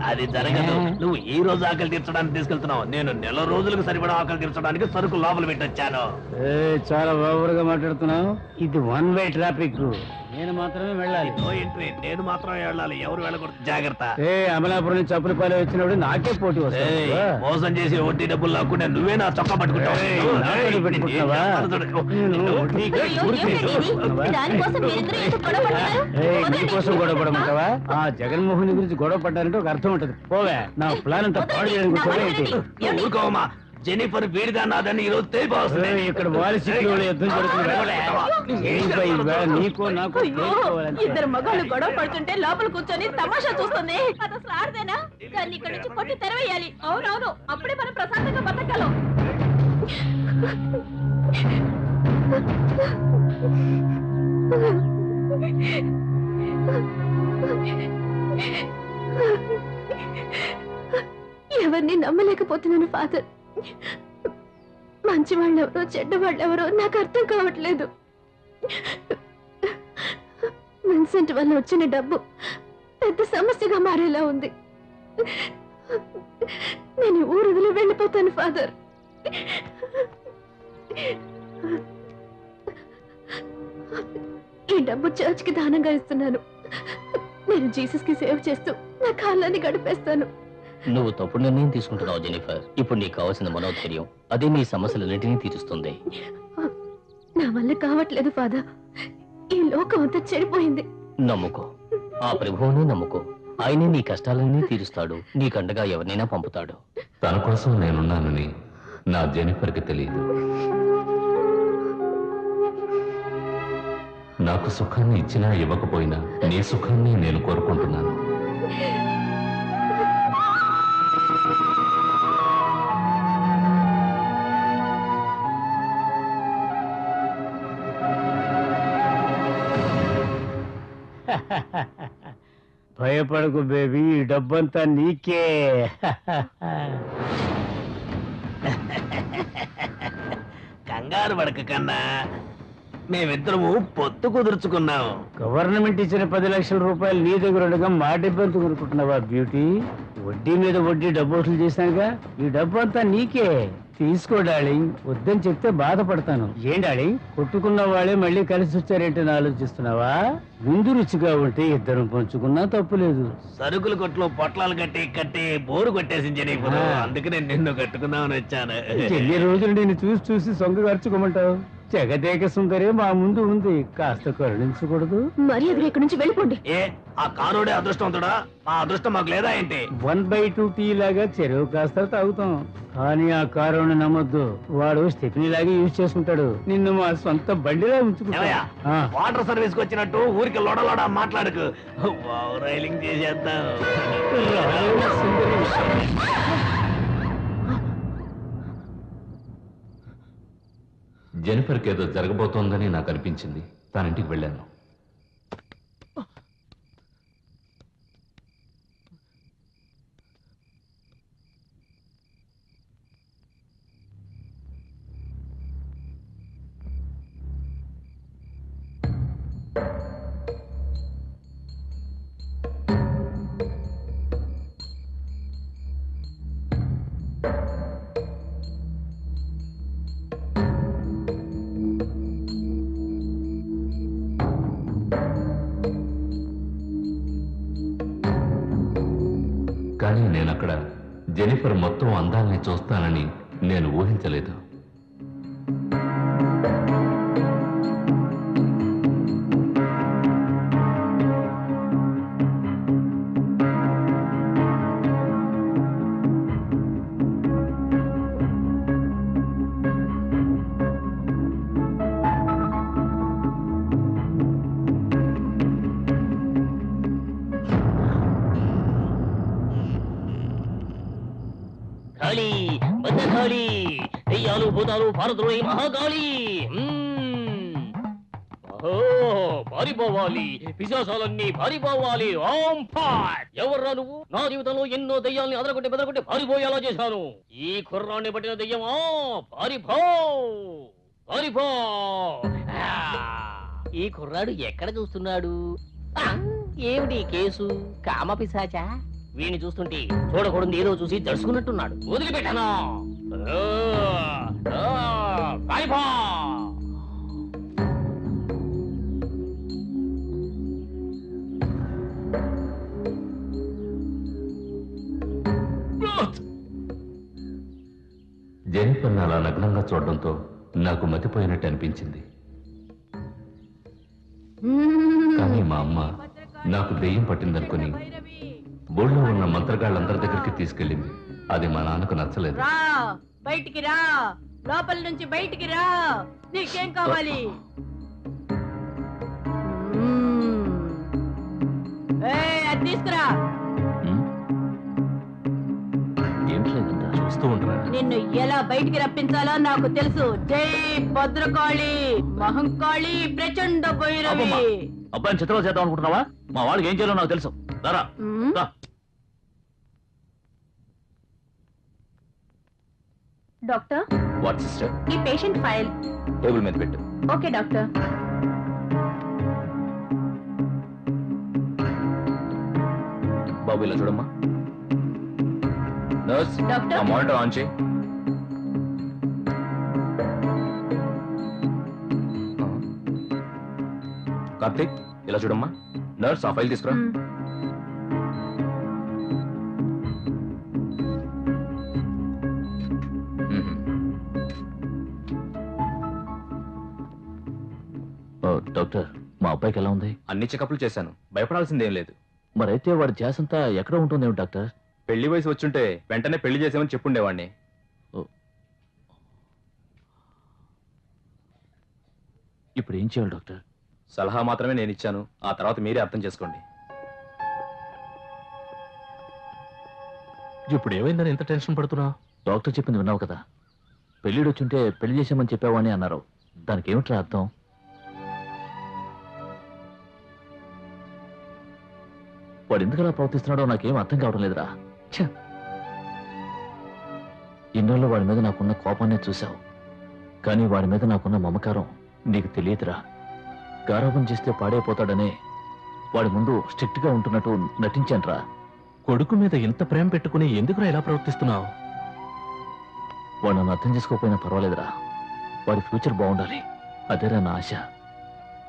అది జరగదు. నువ్వు ఈ రోజు ఆకలి తీర్చడానికి తీసుకెళ్తున్నావు, నేను నెల రోజులకు సరిపడా ఆకలి తీర్చడానికి సరుకు లోపల పెట్టొచ్చాను. చాలా ఓవర్గా మాట్లాడుతున్నావు. ఇది 1 వే ట్రాఫిక్, నేను మాత్రమే వెళ్ళాలి. నో ఎంట్రీ, నేను మాత్రమే వెళ్ళాలి, ఎవరు వెళ్ళకూడదు, జాగ్రత్త. అమలాపురం నుంచి చప్పులపాలెం వచ్చినప్పుడు నాకే పోటీ వస్తుంది. మోసం చేసి వడ్డీ డబ్బులు లాక్కుంటే నువ్వే నా చొక్కా పట్టుకుంటావా? నీకోసం గొడవ పడమంటావా? ఆ జగన్మోహన్ గురించి గొడవ పడ్డారంటే ఒక అర్థం ఉంటది. పోవే, నా ప్లాన్ అంతా పాడు చేయడానికి. ఊరుకోమా, జెనిఫర్ వీడిదా నాదని ఈ రోజు తెలియపోతుంది. ఇక్కడ యుద్ధం జరుగుతుంది. ఇద్దరు మగాళ్ళు గొడవ పడుతుంటే లోపల కూర్చొని తమాషా చూస్తుంది. అది అసలు ఆడదేనా? దాన్ని ఇక్కడ నుంచి కొట్టి తెరవేయాలి. అవునవును, అప్పుడే మనం ప్రశాంతంగా బతకగలం. ఎవరిని నమ్మలేకపోతున్నాను ఫాదర్. మంచి వాళ్ళెవరో చెడ్డ వాళ్ళెవరో నాకు అర్థం కావట్లేదు. విన్సెంట్ వల్ల వచ్చిన డబ్బు పెద్ద సమస్యగా మారేలా ఉంది. నేను ఊరు వదిలి వెళ్ళిపోతాను ఫాదర్. ఈ డబ్బు చర్చ్కి దానంగా ఇస్తున్నాను. నేను జీసస్ కి సేవ చేస్తూ నా కాలాన్ని గడిపేస్తాను. నువ్వు తప్పుడు నిర్ణయం తీసుకుంటున్నావు జెనిఫర్. ఇప్పుడు నీకు కావాల్సిన మనోధైర్యం, అదే నీ సమస్యలన్నింటినీ తీరుస్తుంది. నా వల్ల కావట్లేదు ఫాదర్. ఈ లోకం అంతా చెడిపోయింది. నమ్ముకో, ఆ ప్రభువుని నమ్ముకో. ఆయనే నీ కష్టాలన్నీ తీరుస్తాడు, నీకండగా ఎవరినైనా పంపుతాడు. తన కోసం నేనున్నానని నా జెనిఫర్కి తెలియదు. నాకు సుఖాన్ని ఇచ్చినా ఇవ్వకపోయినా నీ సుఖాన్ని నేను కోరుకుంటున్నాను. భయపడకు బేబీ, ఈ డబ్బంతా నీకే. కంగారు పడక కన్నా మేమిద్దరము పొత్తు కుదుర్చుకున్నాం. గవర్నమెంట్ ఇచ్చిన 10 లక్షల రూపాయలు నీ దగ్గర ఉండగా మా డబ్బు కొనుక్కుంటున్నావా బ్యూటీ? వడ్డీ మీద వడ్డీ డబ్బు వసూలు చేశానుగా, ఈ డబ్బు అంతా నీకే. తీసుకో డార్లింగ్, వద్దని చెప్తే బాధపడతాను. ఏం డార్లింగ్, కొట్టుకున్న వాళ్ళే మళ్ళీ కలిసి వచ్చారేంటని ఆలోచిస్తున్నావా? ముందు రుచిగా ఉంటే ఇద్దరం పంచుకున్నా తప్పులేదు. సరుకుల కొట్లో పొట్లాలు కట్టి బోరు కొట్టేసింది, అందుకనే నిన్ను కట్టుకుందామని వచ్చాను. ఎన్ని రోజులు నేను చూసి సొంగ ఖర్చుకోమంటావు? జగదేక సుందరి మా ముందు ఉంది, కాస్త కరుణించకూడదు? మరి ఎదురు ఇక్కడి నుంచి వెళ్ళిపోండి. ఏ ఆ కారోడే అదృష్టవంతుడా? మా అదృష్టం మాకు లేదా ఏంటి? 1/2 టీ లాగా చెరువు కాస్త తాగుతాం, కానీ ఆ కారుని నమ్మొద్దు. వాడు స్టెఫినీ లాగా యూజ్ చేసుకుంటాడు, నిన్ను మా సొంత బండిలా ఉంచుకుంటా. వాటర్ సర్వీస్ కి వచ్చినట్టు ఊరికి లోడలోడ మాట్లాడకు, రైలింగ్ చేసేద్దాం. జెనిఫర్కి ఏదో జరగబోతోందని నాకు అనిపించింది. తనింటికి వెళ్ళాను. కానీ నేనక్కడ జెనిఫర్ మొత్తం అందాల్ని చూస్తానని నేను ఊహించలేదు. కాళీ, భద్రకాళీ, దెయ్యాలు భూతాలు భారతులు ఈ మహాకాళీ. పారిపోవాలి, పిశాచాలన్నీ పారిపోవాలి. ఓం ఫాట్! ఎవర్రా నువ్వు? నా జీవితంలో ఎన్నో దెయ్యాల్ని అదరగొట్టి బెదరగొట్టి పారిపోయేలా చేశాను. ఈ కుర్రాన్ని పట్టిన దెయ్యమా, పారిపో పారిపో. ఈ కుర్రాడు ఎక్కడ చూస్తున్నాడు? ఏమిటి కేసు? కామ పిశాచా? వీణ్ణి చూస్తుంటే చూడకూడదు ఏదో చూసి దడుచుకున్నట్టున్నాడు. వదిలిపెట్టాను. పారిపో. జెనిఫర్ని అలా నగ్నంగా చూడడంతో నాకు మతిపోయినట్టు అనిపించింది. కానీ మా అమ్మ నాకు దెయ్యం పట్టిందనుకుని బోర్డులో ఉన్న మంత్రగాళ్ళందరి దగ్గరికి తీసుకెళ్ళింది. అది మా నాన్నకు నచ్చలేదు. బయటికి రా, లోపల నుంచి బయటికి రా, నీకేం కావాలి? అది తీసుకురా. చూస్తూ ఉంటారా? నిన్ను ఎలా బయటికి రప్పించాలో నాకు తెలుసు. జై భద్రకాళి, మహంకాళి, ప్రచండ భైరవి. అబ్బాయిని చిత్రం చేద్దాం అనుకుంటున్నావా? మా వాళ్ళకి ఏం చేయాలో నాకు తెలుసు. దారా డాక్టర్, వాట్ సిస్టర్? ఈ పేషెంట్ ఫైల్ టేబుల్ మీద పెట్టు. Okay doctor. బాబు ఇలా చూడమ్మా. Nurse, doctor. ఆ మానిటర్ ఆన్ చేయి. కార్తీక్ ఇలా చూడమ్మా. నర్స్, ఆ ఫైల్ తీసుకురా. డాక్టర్, మా అబ్బాయికి ఎలా ఉంది? అన్ని చెకప్లు చేశాను, భయపడాల్సిందేం లేదు. మరైతే వాడి ధ్యాసంతా ఎక్కడ ఉంటుందేమో డాక్టర్? పెళ్లి వయసు వచ్చుంటే వెంటనే పెళ్లి చేసామని చెప్పుండేవాడిని. ఇప్పుడు ఏం చేయాలి డాక్టర్? సలహా మాత్రమే నేను ఇచ్చాను, ఆ తర్వాత మీరే అర్థం చేసుకోండి. ఇప్పుడు ఏమైందని ఎంత టెన్షన్ పడుతున్నా? డాక్టర్ చెప్పింది విన్నావు కదా, పెళ్లిడు వచ్చుంటే పెళ్లి చేసామని చెప్పావని అన్నారు. దానికి ఏమిట్రా అర్థం? వాడు ఎందుకలా ప్రవర్తిస్తున్నాడో నాకేం అర్థం కావడం లేదురా. ఇన్నాళ్ళు వాడి మీద నాకున్న కోపాన్ని చూశావు, కానీ వాడి మీద నాకున్న మమకారం నీకు తెలియదురా. గారాబం చేస్తే పాడైపోతాడనే వాడి ముందు స్ట్రిక్ట్ గా ఉంటున్నట్టు నటించానురా. కొడుకు మీద ఇంత ప్రేమ పెట్టుకుని ఎందుకురా ఇలా ప్రవర్తిస్తున్నావు? వాడు నన్ను అర్థం చేసుకోకపోయినా పర్వాలేదురా. వాడి ఫ్యూచర్ బాగుండాలి, అదేరా నా ఆశ.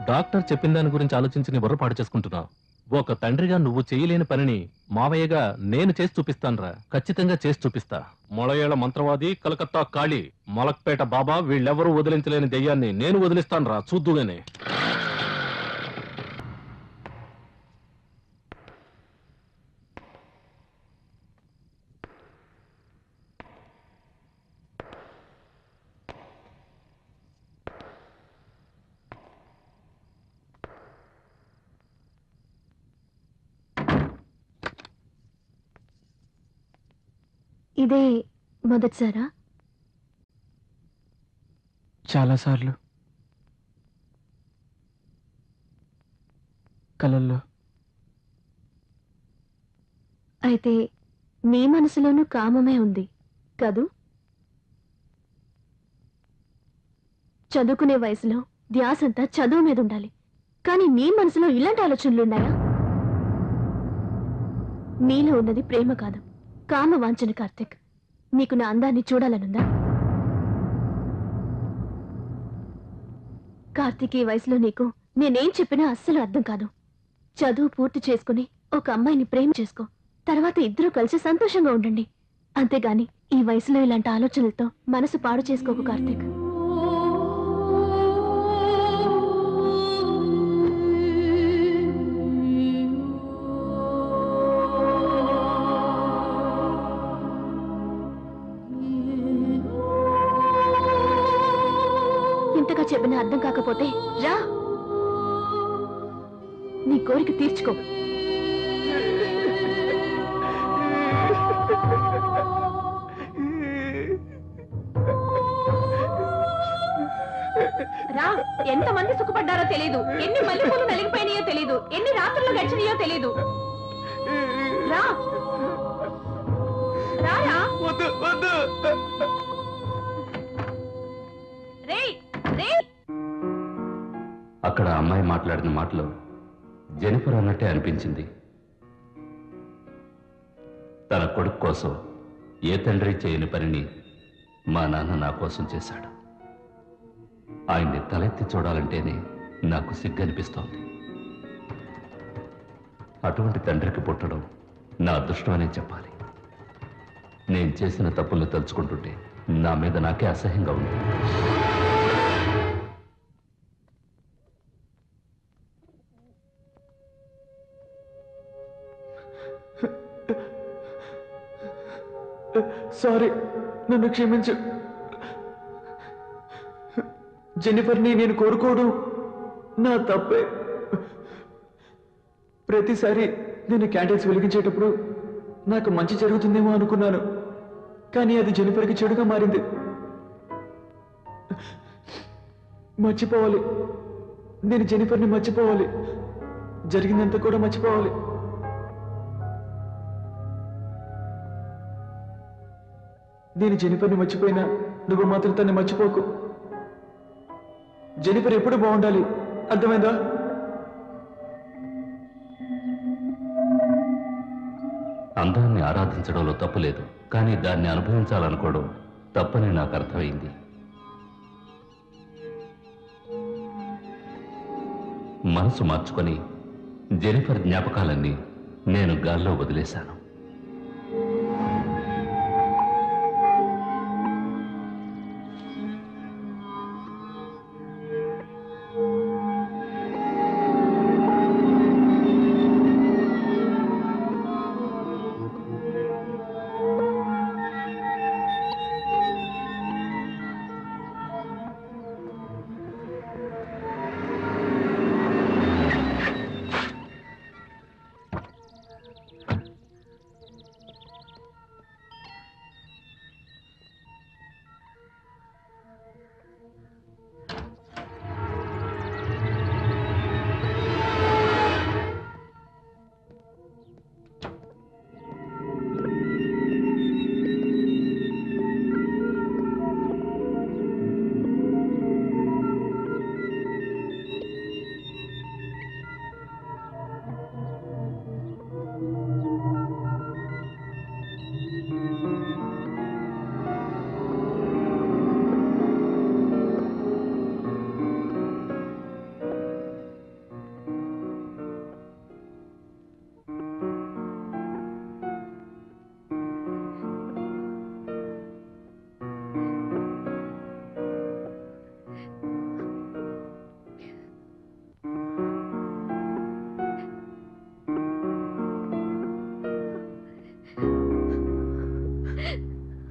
డాక్టర్ చెప్పిన దాని గురించి ఆలోచించి నీ బుర్ర పాడు చేసుకుంటున్నావు. ఒక తండ్రిగా నువ్వు చేయలేని పనిని మావయ్యగా నేను చేసి చూపిస్తానురా. ఖచ్చితంగా చేసి చూపిస్తా. మొళయేళ్ల మంత్రవాది, కలకత్తా కాళీ, మలక్పేట బాబా వీళ్ళెవరూ వదిలించలేని దెయ్యాన్ని నేను వదిలిస్తానురా, చూద్దుగానే. ఇదే మొదటిసారా? చాలాసార్లు కలల్లో. అయితే నీ మనసులోనూ కామమే ఉంది కదూ? చదువుకునే వయసులో ధ్యాసంతా చదువు మీద ఉండాలి, కానీ నీ మనసులో ఇలాంటి ఆలోచనలున్నాయా? నీలో ఉన్నది ప్రేమ కాదు, కామ వాంఛన. కార్తిక్, నీకు నా అందాన్ని చూడాలనుందా? కార్తిక్, ఈ వయసులో నీకు నేనేం చెప్పినా అస్సలు అర్థం కాదు. చదువు పూర్తి చేసుకుని ఒక అమ్మాయిని ప్రేమ చేసుకో, తర్వాత ఇద్దరూ కలిసి సంతోషంగా ఉండండి. అంతేగాని ఈ వయసులో ఇలాంటి ఆలోచనలతో మనసు పాడు చేసుకోకు కార్తిక్. ఇంతగా చెప్పినా అర్థం కాకపోతే రా, నీ కోరిక తీర్చుకో. రా, ఎంతమంది సుఖపడ్డారో తెలీదు, ఎన్ని మల్లెపూలు నలిగిపోయినాయో తెలీదు, ఎన్ని రాత్రులు గడిచినాయో తెలీదు. రా రారా. అక్కడ అమ్మాయి మాట్లాడిన మాటలో జెనిఫర్ అన్నట్టే అనిపించింది. తన కొడుకు కోసం ఏ తండ్రి చేయని పనిని మా నాన్న నా కోసం చేశాడు. ఆయన్ని తలెత్తి చూడాలంటేనే నాకు సిగ్గనిపిస్తోంది. అటువంటి తండ్రికి పుట్టడం నా అదృష్టం అనే చెప్పాలి. నేను చేసిన తప్పుల్ని తలుచుకుంటుంటే నా మీద నాకే అసహ్యంగా ఉంది. సారీ, నన్ను క్షమించు. జెన్నిఫర్ని నేను కోరుకోవడం నా తప్పే. ప్రతిసారి నేను క్యాండిల్స్ వెలిగించేటప్పుడు నాకు మంచి జరుగుతుందేమో అనుకున్నాను, కానీ అది జెన్నిఫర్కి చెడుగా మారింది. మర్చిపోవాలి, నేను జెన్నిఫర్ని మర్చిపోవాలి, జరిగిందంతా కూడా మర్చిపోవాలి. నేను జెన్నిఫర్ని మర్చిపోయినా నువ్వు మాత్రం తన్ని మర్చిపోకు. జెన్నిఫర్ ఎప్పుడు బాగుండాలి, అర్థమైందా? అందాన్ని ఆరాధించడంలో తప్పు లేదు, కానీ దాన్ని అనుభవించాలనుకోవడం తప్పని నాకు అర్థమైంది. మనసు మార్చుకొని జెనిఫర్ జ్ఞాపకాలన్నీ నేను గాల్లో వదిలేశాను.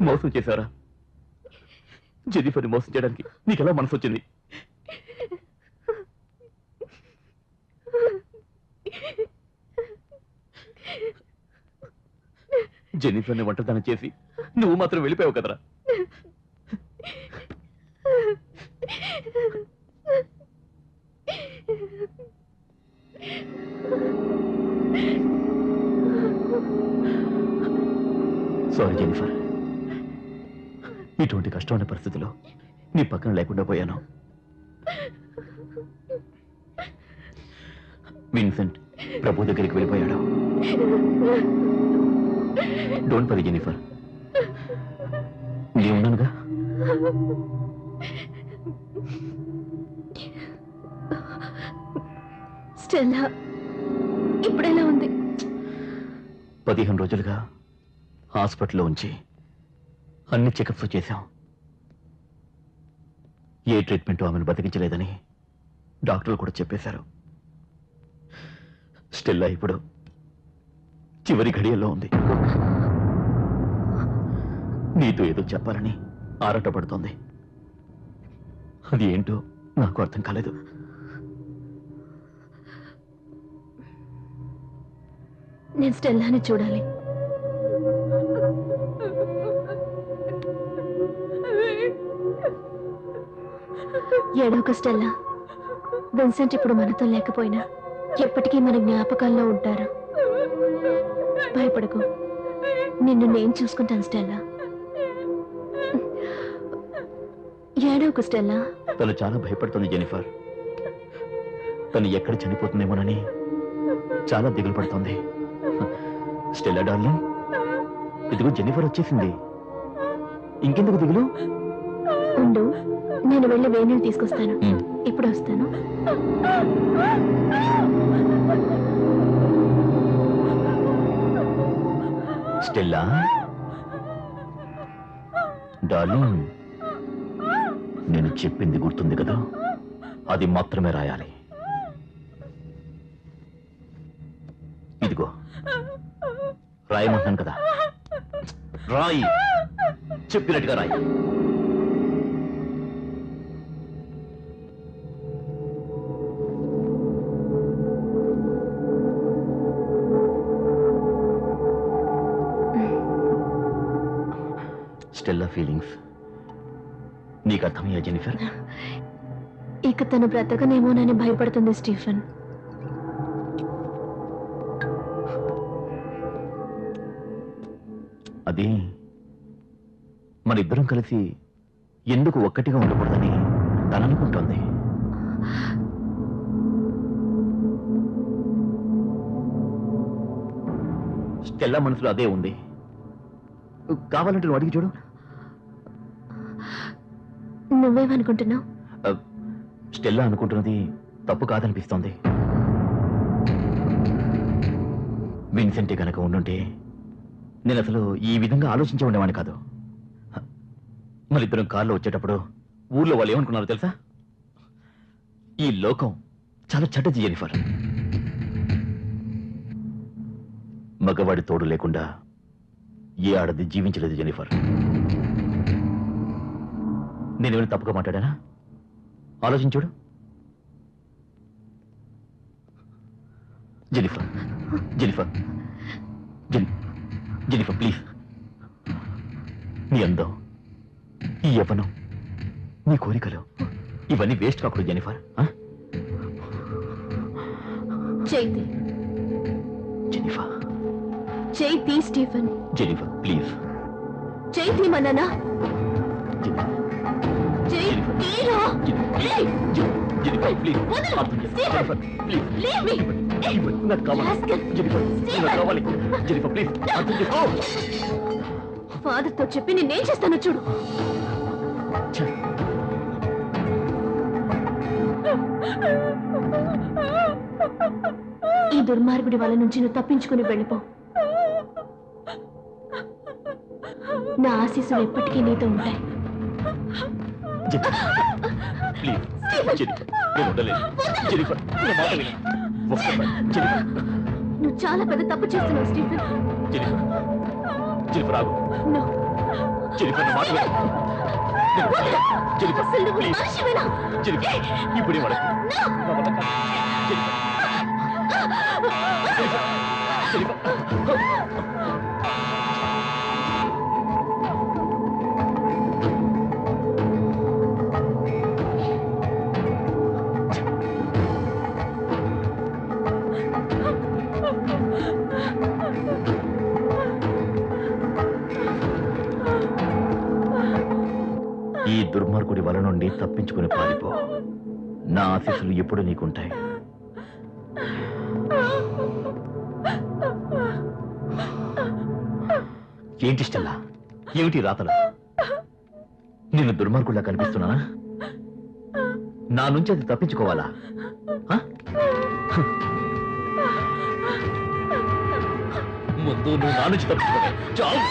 మోసం చేశారా? జెన్నిఫర్ని మోసం చేయడానికి నీకెలా మనసు వచ్చింది? జెన్నిఫర్ని ఒంటరితనం చేసి నువ్వు మాత్రం వెళ్ళిపోయావు కదరా. సారీ జెన్నిఫర్, ఇటువంటి కష్టమైన పరిస్థితిలో నీ పక్కన లేకుండా పోయాను. విన్సెంట్ ప్రభు దగ్గరికి వెళ్ళిపోయాడు. డోంట్ వరీ జెన్నిఫర్, నేను ఉన్నానుగా. స్టెల్లా ఇప్పుడెలా ఉంది? 15 రోజులుగా హాస్పిటల్లో ఉంచి అన్ని చెకప్స్ చేశాం. ఏ ట్రీట్మెంట్ ఆమెను బతికించలేదని డాక్టర్లు కూడా చెప్పేశారు. స్టెల్లా ఇప్పుడు చివరి ఘడియల్లో ఉంది. నీతో ఏదో చెప్పాలని ఆరాటపడుతోంది. అది ఏంటో నాకు అర్థం కాలేదు. నేను స్టెల్లాని చూడాలి. ఏడోక స్టెల్లా, విన్సెంట్ ఇప్పుడు మనతో లేకపోయినా ఎప్పటికీ మన జ్ఞాపకాల్లో ఉంటారు. భయపడకు, నిన్ను నేను చూసుకుంటాను స్టెల్లా. ఏడోక స్టెల్లా. తను చాలా భయపడుతుంది జెన్నిఫర్. తను ఎక్కడ చనిపోతుందేమోనని చాలా దిగులు పడుతోంది. స్టెల్లా డార్లింగ్, ఇదిగో జెన్నిఫర్ వచ్చేసింది. ఇంకెందుకు దిగులు? ఉండు, నేను వెళ్ళి వేణీళ్ళు తీసుకొస్తాను. ఇప్పుడు వస్తాను. స్టెల్లా డార్లింగ్, నేను చెప్పింది గుర్తుంది కదా? అది మాత్రమే రాయాలి. ఇదిగో రాయమంటున్నాను కదా, రాయి, చెప్పినట్టుగా రాయి. స్టెల్లా ఫీలింగ్స్ నీకు అర్థమయ్యా జెన్నిఫర్? ఇక తను బ్రతకనేమోనని భయపడుతుంది స్టీఫెన్. అది మనిద్దరం కలిసి ఎందుకు ఒక్కటిగా ఉండకూడదని తననుకుంటోంది. స్టెల్లా మనసులో అదే ఉంది. కావాలంటే నువ్వు అడిగి చూడు. నువ్వేమనుకుంటున్నావు? స్టెల్లా అనుకుంటున్నది తప్పు కాదనిపిస్తోంది. విన్సెంటే కనుక ఉండుంటే నేను అసలు ఈ విధంగా ఆలోచించే ఉండేవాడిని కాదు. మరిద్దరం కారులో వచ్చేటప్పుడు ఊర్లో వాళ్ళు ఏమనుకున్నారో తెలుసా? ఈ లోకం చాలా చెడ్డది జెన్నిఫర్. మగవాడి తోడు లేకుండా ఏ ఆడది జీవించలేదు జెన్నిఫర్. నేనేమైనా తప్పుగా మాట్లాడానా? ఆలోచించుడు. Jennifer, Jennifer, Jennifer please. నీ అందం, ఈ యవ్వనం, నీ కోరికలు ఇవన్నీ వేస్ట్ కాకూడదు Jennifer. Chaithi, Jennifer, Chaithi, Stephen. Jennifer please. Chaithi మననా? Jennifer please. Jennifer please. నాకు కావాలి జెన్నిఫర్, నాకు కావాలి జెన్నిఫర్ ప్లీజ్. అర్థం చేసుకో. ఫాదర్తో చెప్పి నేనేం చేస్తానో చూడు. ఈ దుర్మార్గుడి వల్ల నుంచి నువ్వు తప్పించుకుని వెళ్ళిపో. నా ఆశీస్సులు ఎప్పటికీ నీతో ఉంటాయి. నువ్వు చాలా పెద్ద తప్పు చేస్తున్నావు స్టీఫెన్. జెన్నిఫర్, జెన్నిఫర్ ఆగు. No. జెనిఫర్ మాట విను. జెనిఫర్ ప్లీజ్ జెనిఫర్ ఇప్పుడే వాడు ఈ దుర్మార్గుడి వల నుండి తప్పించుకుని పారిపో. నా ఆశీస్సులు ఎప్పుడు నీకుంటాయి. ఏంటి స్టెల్లా, ఏమిటి రాతలు? నిన్ను దుర్మార్గుడిలా కనిపిస్తున్నానా? నా నుంచి అది తప్పించుకోవాలా? ముందు నువ్వు నా నుంచి తప్పించుకోవే. చాలు.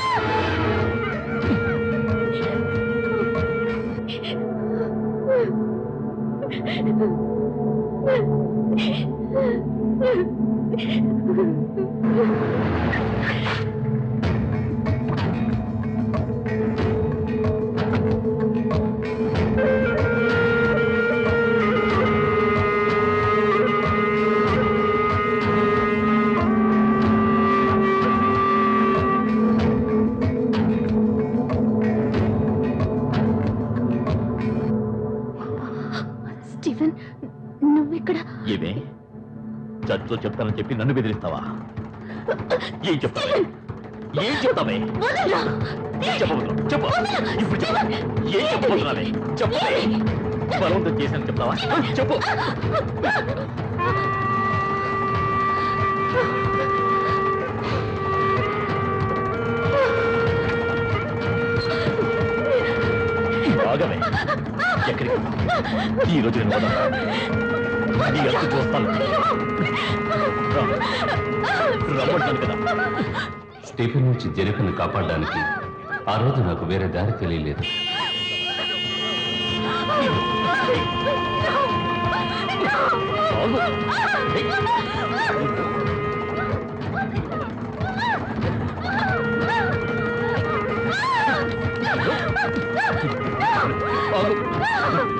స్టీఫెన్, నువ్విక్కడ? ఏమే చర్చలో చెప్తానని చెప్పి నన్ను బెదిరిస్తావా? ఏం చెప్తావే? ఏం చెప్తావే? చెప్పబోతున్నా చెప్పు. ఇప్పుడు చెప్పు. ఏం చెప్పబోతున్నావే? చెప్పవే. బలవంతం చేశాను చెప్తావా? చెప్పు. ఆగవే. ఎక్కడికి? ఈ రోజు నేను వదలను. నీ అంతు చూస్తాను. రమ్మంటాను కదా. స్టీఫెన్ నుంచి జెనిఫర్ని కాపాడడానికి ఆ రోజు నాకు వేరే దారి తెలియలేదు.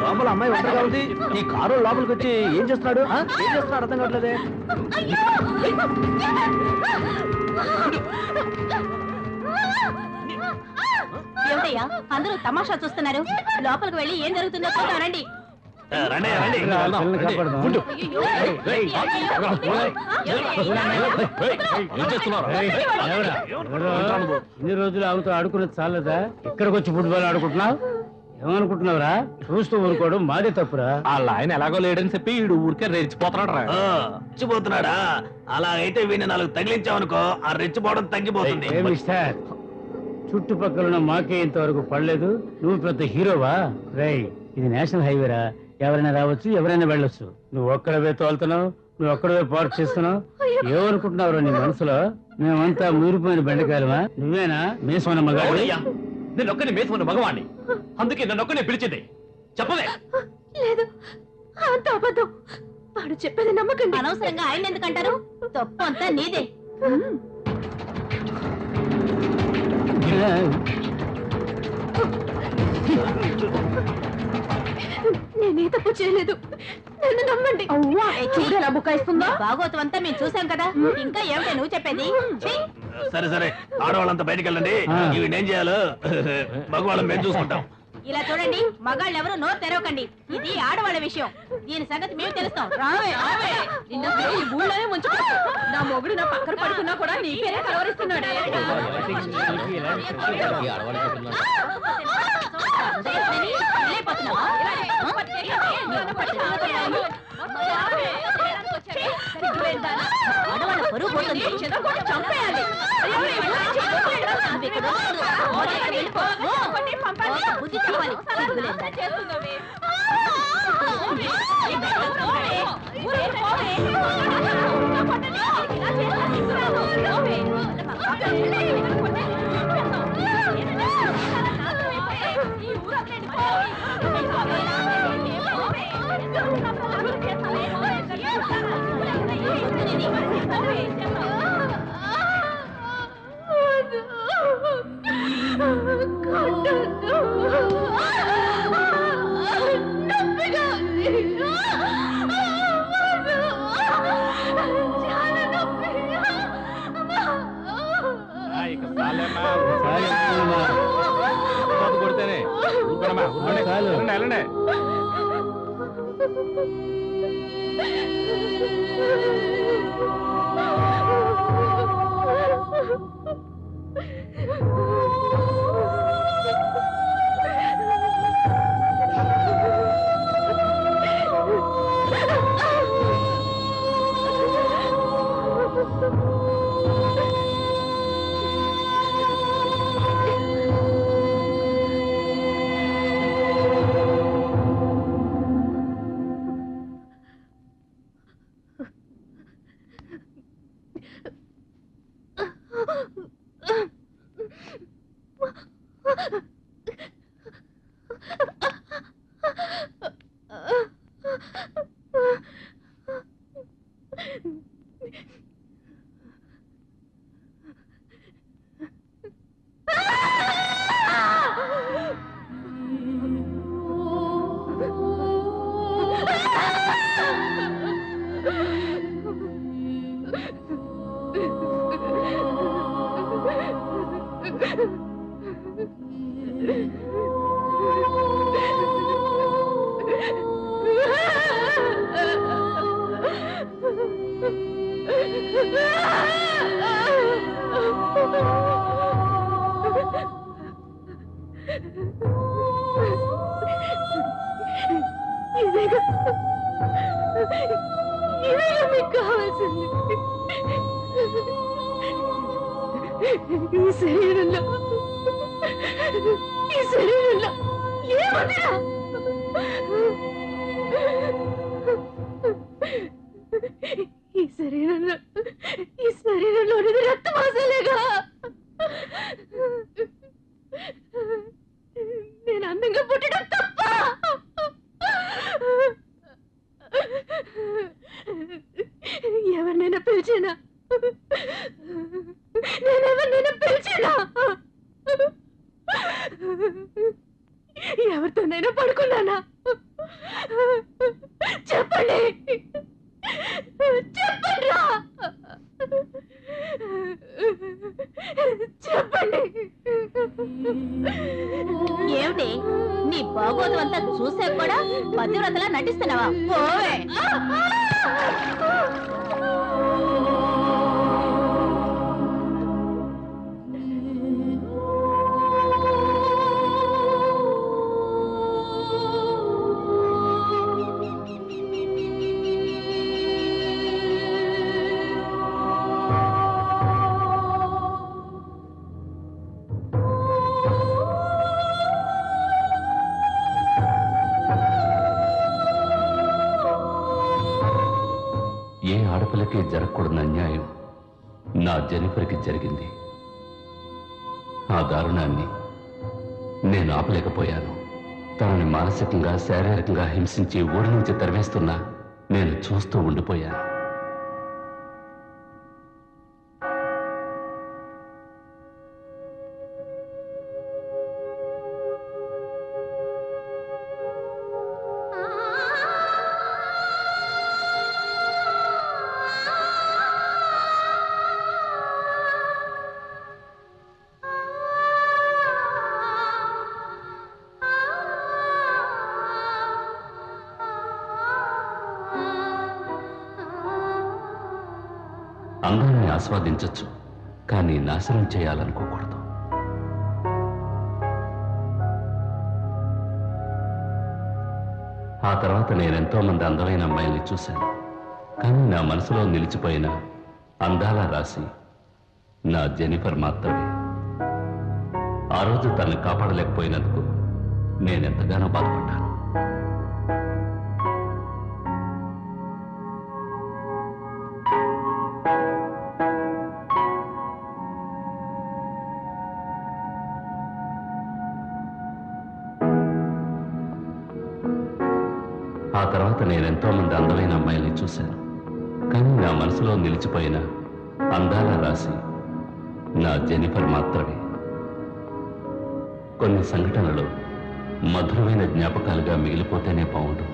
లోపల అమ్మాయి ఒంటరిగా ఉంది. ఈ కారు లోపలికి వచ్చి ఏం చేస్తున్నాడు? ఏం చేస్తున్నాడు అర్థం కావట్లేదే. ఏమిటయ్యా అందరూ తమాషా చూస్తున్నారు? లోపలికి వెళ్ళి ఏం జరుగుతుందో చూద్దాం రండి. ఇన్ని రోజులు ఆమెతో ఆడుకున్నది చాలదా? ఇక్కడికి వచ్చి ఫుట్బాల్ ఆడుకుంటున్నావు? ఏమనుకుంటున్నావురా? చూస్తూ ఊరుకోవడం మాదే తప్పురా. వాళ్ళ ఆయన ఎలాగో లేడని చెప్పి వీడు ఊరికే రెచ్చిపోతున్నాడు రా. రెచ్చిపోతున్నాడా? అలా అయితే వీడిని 4 తగిలించావనుకో ఆ రెచ్చిపోవడం తగ్గిపోతుంది. మిస్టర్, చుట్టుపక్కల మాకే ఇంతవరకు పడలేదు. నువ్వు పెద్ద హీరోవా? రేయ్, ఇది నేషనల్ హైవేరా. ఎవరైనా రావచ్చు, ఎవరైనా వెళ్ళొచ్చు. నువ్వు ఒక్కడవే తోలుతున్నావు, నువ్వు ఒక్కడవే పార్క్ చేస్తున్నావు. ఏమనుకుంటున్నావు నీ మనసులో? మేమంతా మూరిపోయిన బెండకాయలమా? నువ్వేనా మేసమైన మగాడు? నేను ఒక్కని మేసమైన మగవాణ్ణి, అందుకే నన్ను ఒక్కనే పిలిచింది. చెప్పవే. లేదు, అంత అబద్ధం. వాడు చెప్పేది నమ్మకండి. అనవసరంగా ఆయన ఎందుకంటారు? తప్పు అంతా నీదే. నేనే తప్పు చేయలేదు, నన్ను నమ్మండి. చూడు ఎలా బుకాయిస్తుందో. భాగవతం అంతా మేము చూసాం కదా, ఇంకా ఏమిటో నువ్వు చెప్పేది? సరే సరే, ఆడవాళ్ళంతా బయటికి వెళ్ళండి. ఇవి ఏం చేయాలో మగవాళ్ళం మేము చూసుకుంటాం. ఇలా చూడండి, మగాళ్ళు ఎవరు నోరు తెరవకండి. ఇది ఆడవాళ్ళ విషయం. దీని సంగతి మేము తెలుస్తాం. రావే రావే. నిన్న ఈ ఊళ్ళోనే ముంచుకో. నా మొగుడు నా పక్కన పడుకున్నా కూడా నీ పేరే కలవరిస్తున్నాడే. ఆడవాళ్ళ పరువు పోతుంది. చంపేయాలి. బుద్ధి చెప్పాలి. కాదు. ఇవేగా మీకు కావాల్సింది. ఈ శరీరంలో ఏముందిరా? ఈ శరీరంలో రక్తమాసాలేగా. నేను అందంగా పుట్టడం తప్ప. ఎవరినైనా పిలిచానా? నేనెవరినైనా పిలిచానా? ఎవరితోనైనా పడుకున్నానా? చెప్పండి, చెప్పండి రా, చెప్పండి. ఏమిటి నీ బాగోతం అంతా చూసే కూడా పతివ్రతలా నటిస్తున్నావా? పోవే. ఏ ఆడపిల్లకి జరగకూడని అన్యాయం నా జెనిఫర్కి జరిగింది. ఆ దారుణాన్ని నేను ఆపలేకపోయాను. తనని మానసికంగా శారీరకంగా హింసించి ఊరి నుంచి తరివేస్తున్నా నేను చూస్తూ ఉండిపోయాను. అందాన్ని ఆస్వాదించొచ్చు, కానీ నాశనం చేయాలనుకోకూడదు. ఆ తర్వాత నేనెంతో మంది అందమైన అమ్మాయిల్ని చూశాను, కానీ నా మనసులో నిలిచిపోయిన అందాల రాశి నా జెనిఫర్ మాత్రమే. ఆ రోజు తనని కాపాడలేకపోయినందుకు నేనెంతగానో బాధపడ్డాను. ఆ తర్వాత నేనెంతో మంది అందమైన అమ్మాయిల్ని చూశాను, కానీ నా మనసులో నిలిచిపోయిన అందాల రాశి నా జెనిఫర్ మాత్రమే. కొన్ని సంఘటనలు మధురమైన జ్ఞాపకాలుగా మిగిలిపోతేనే బాగుండు.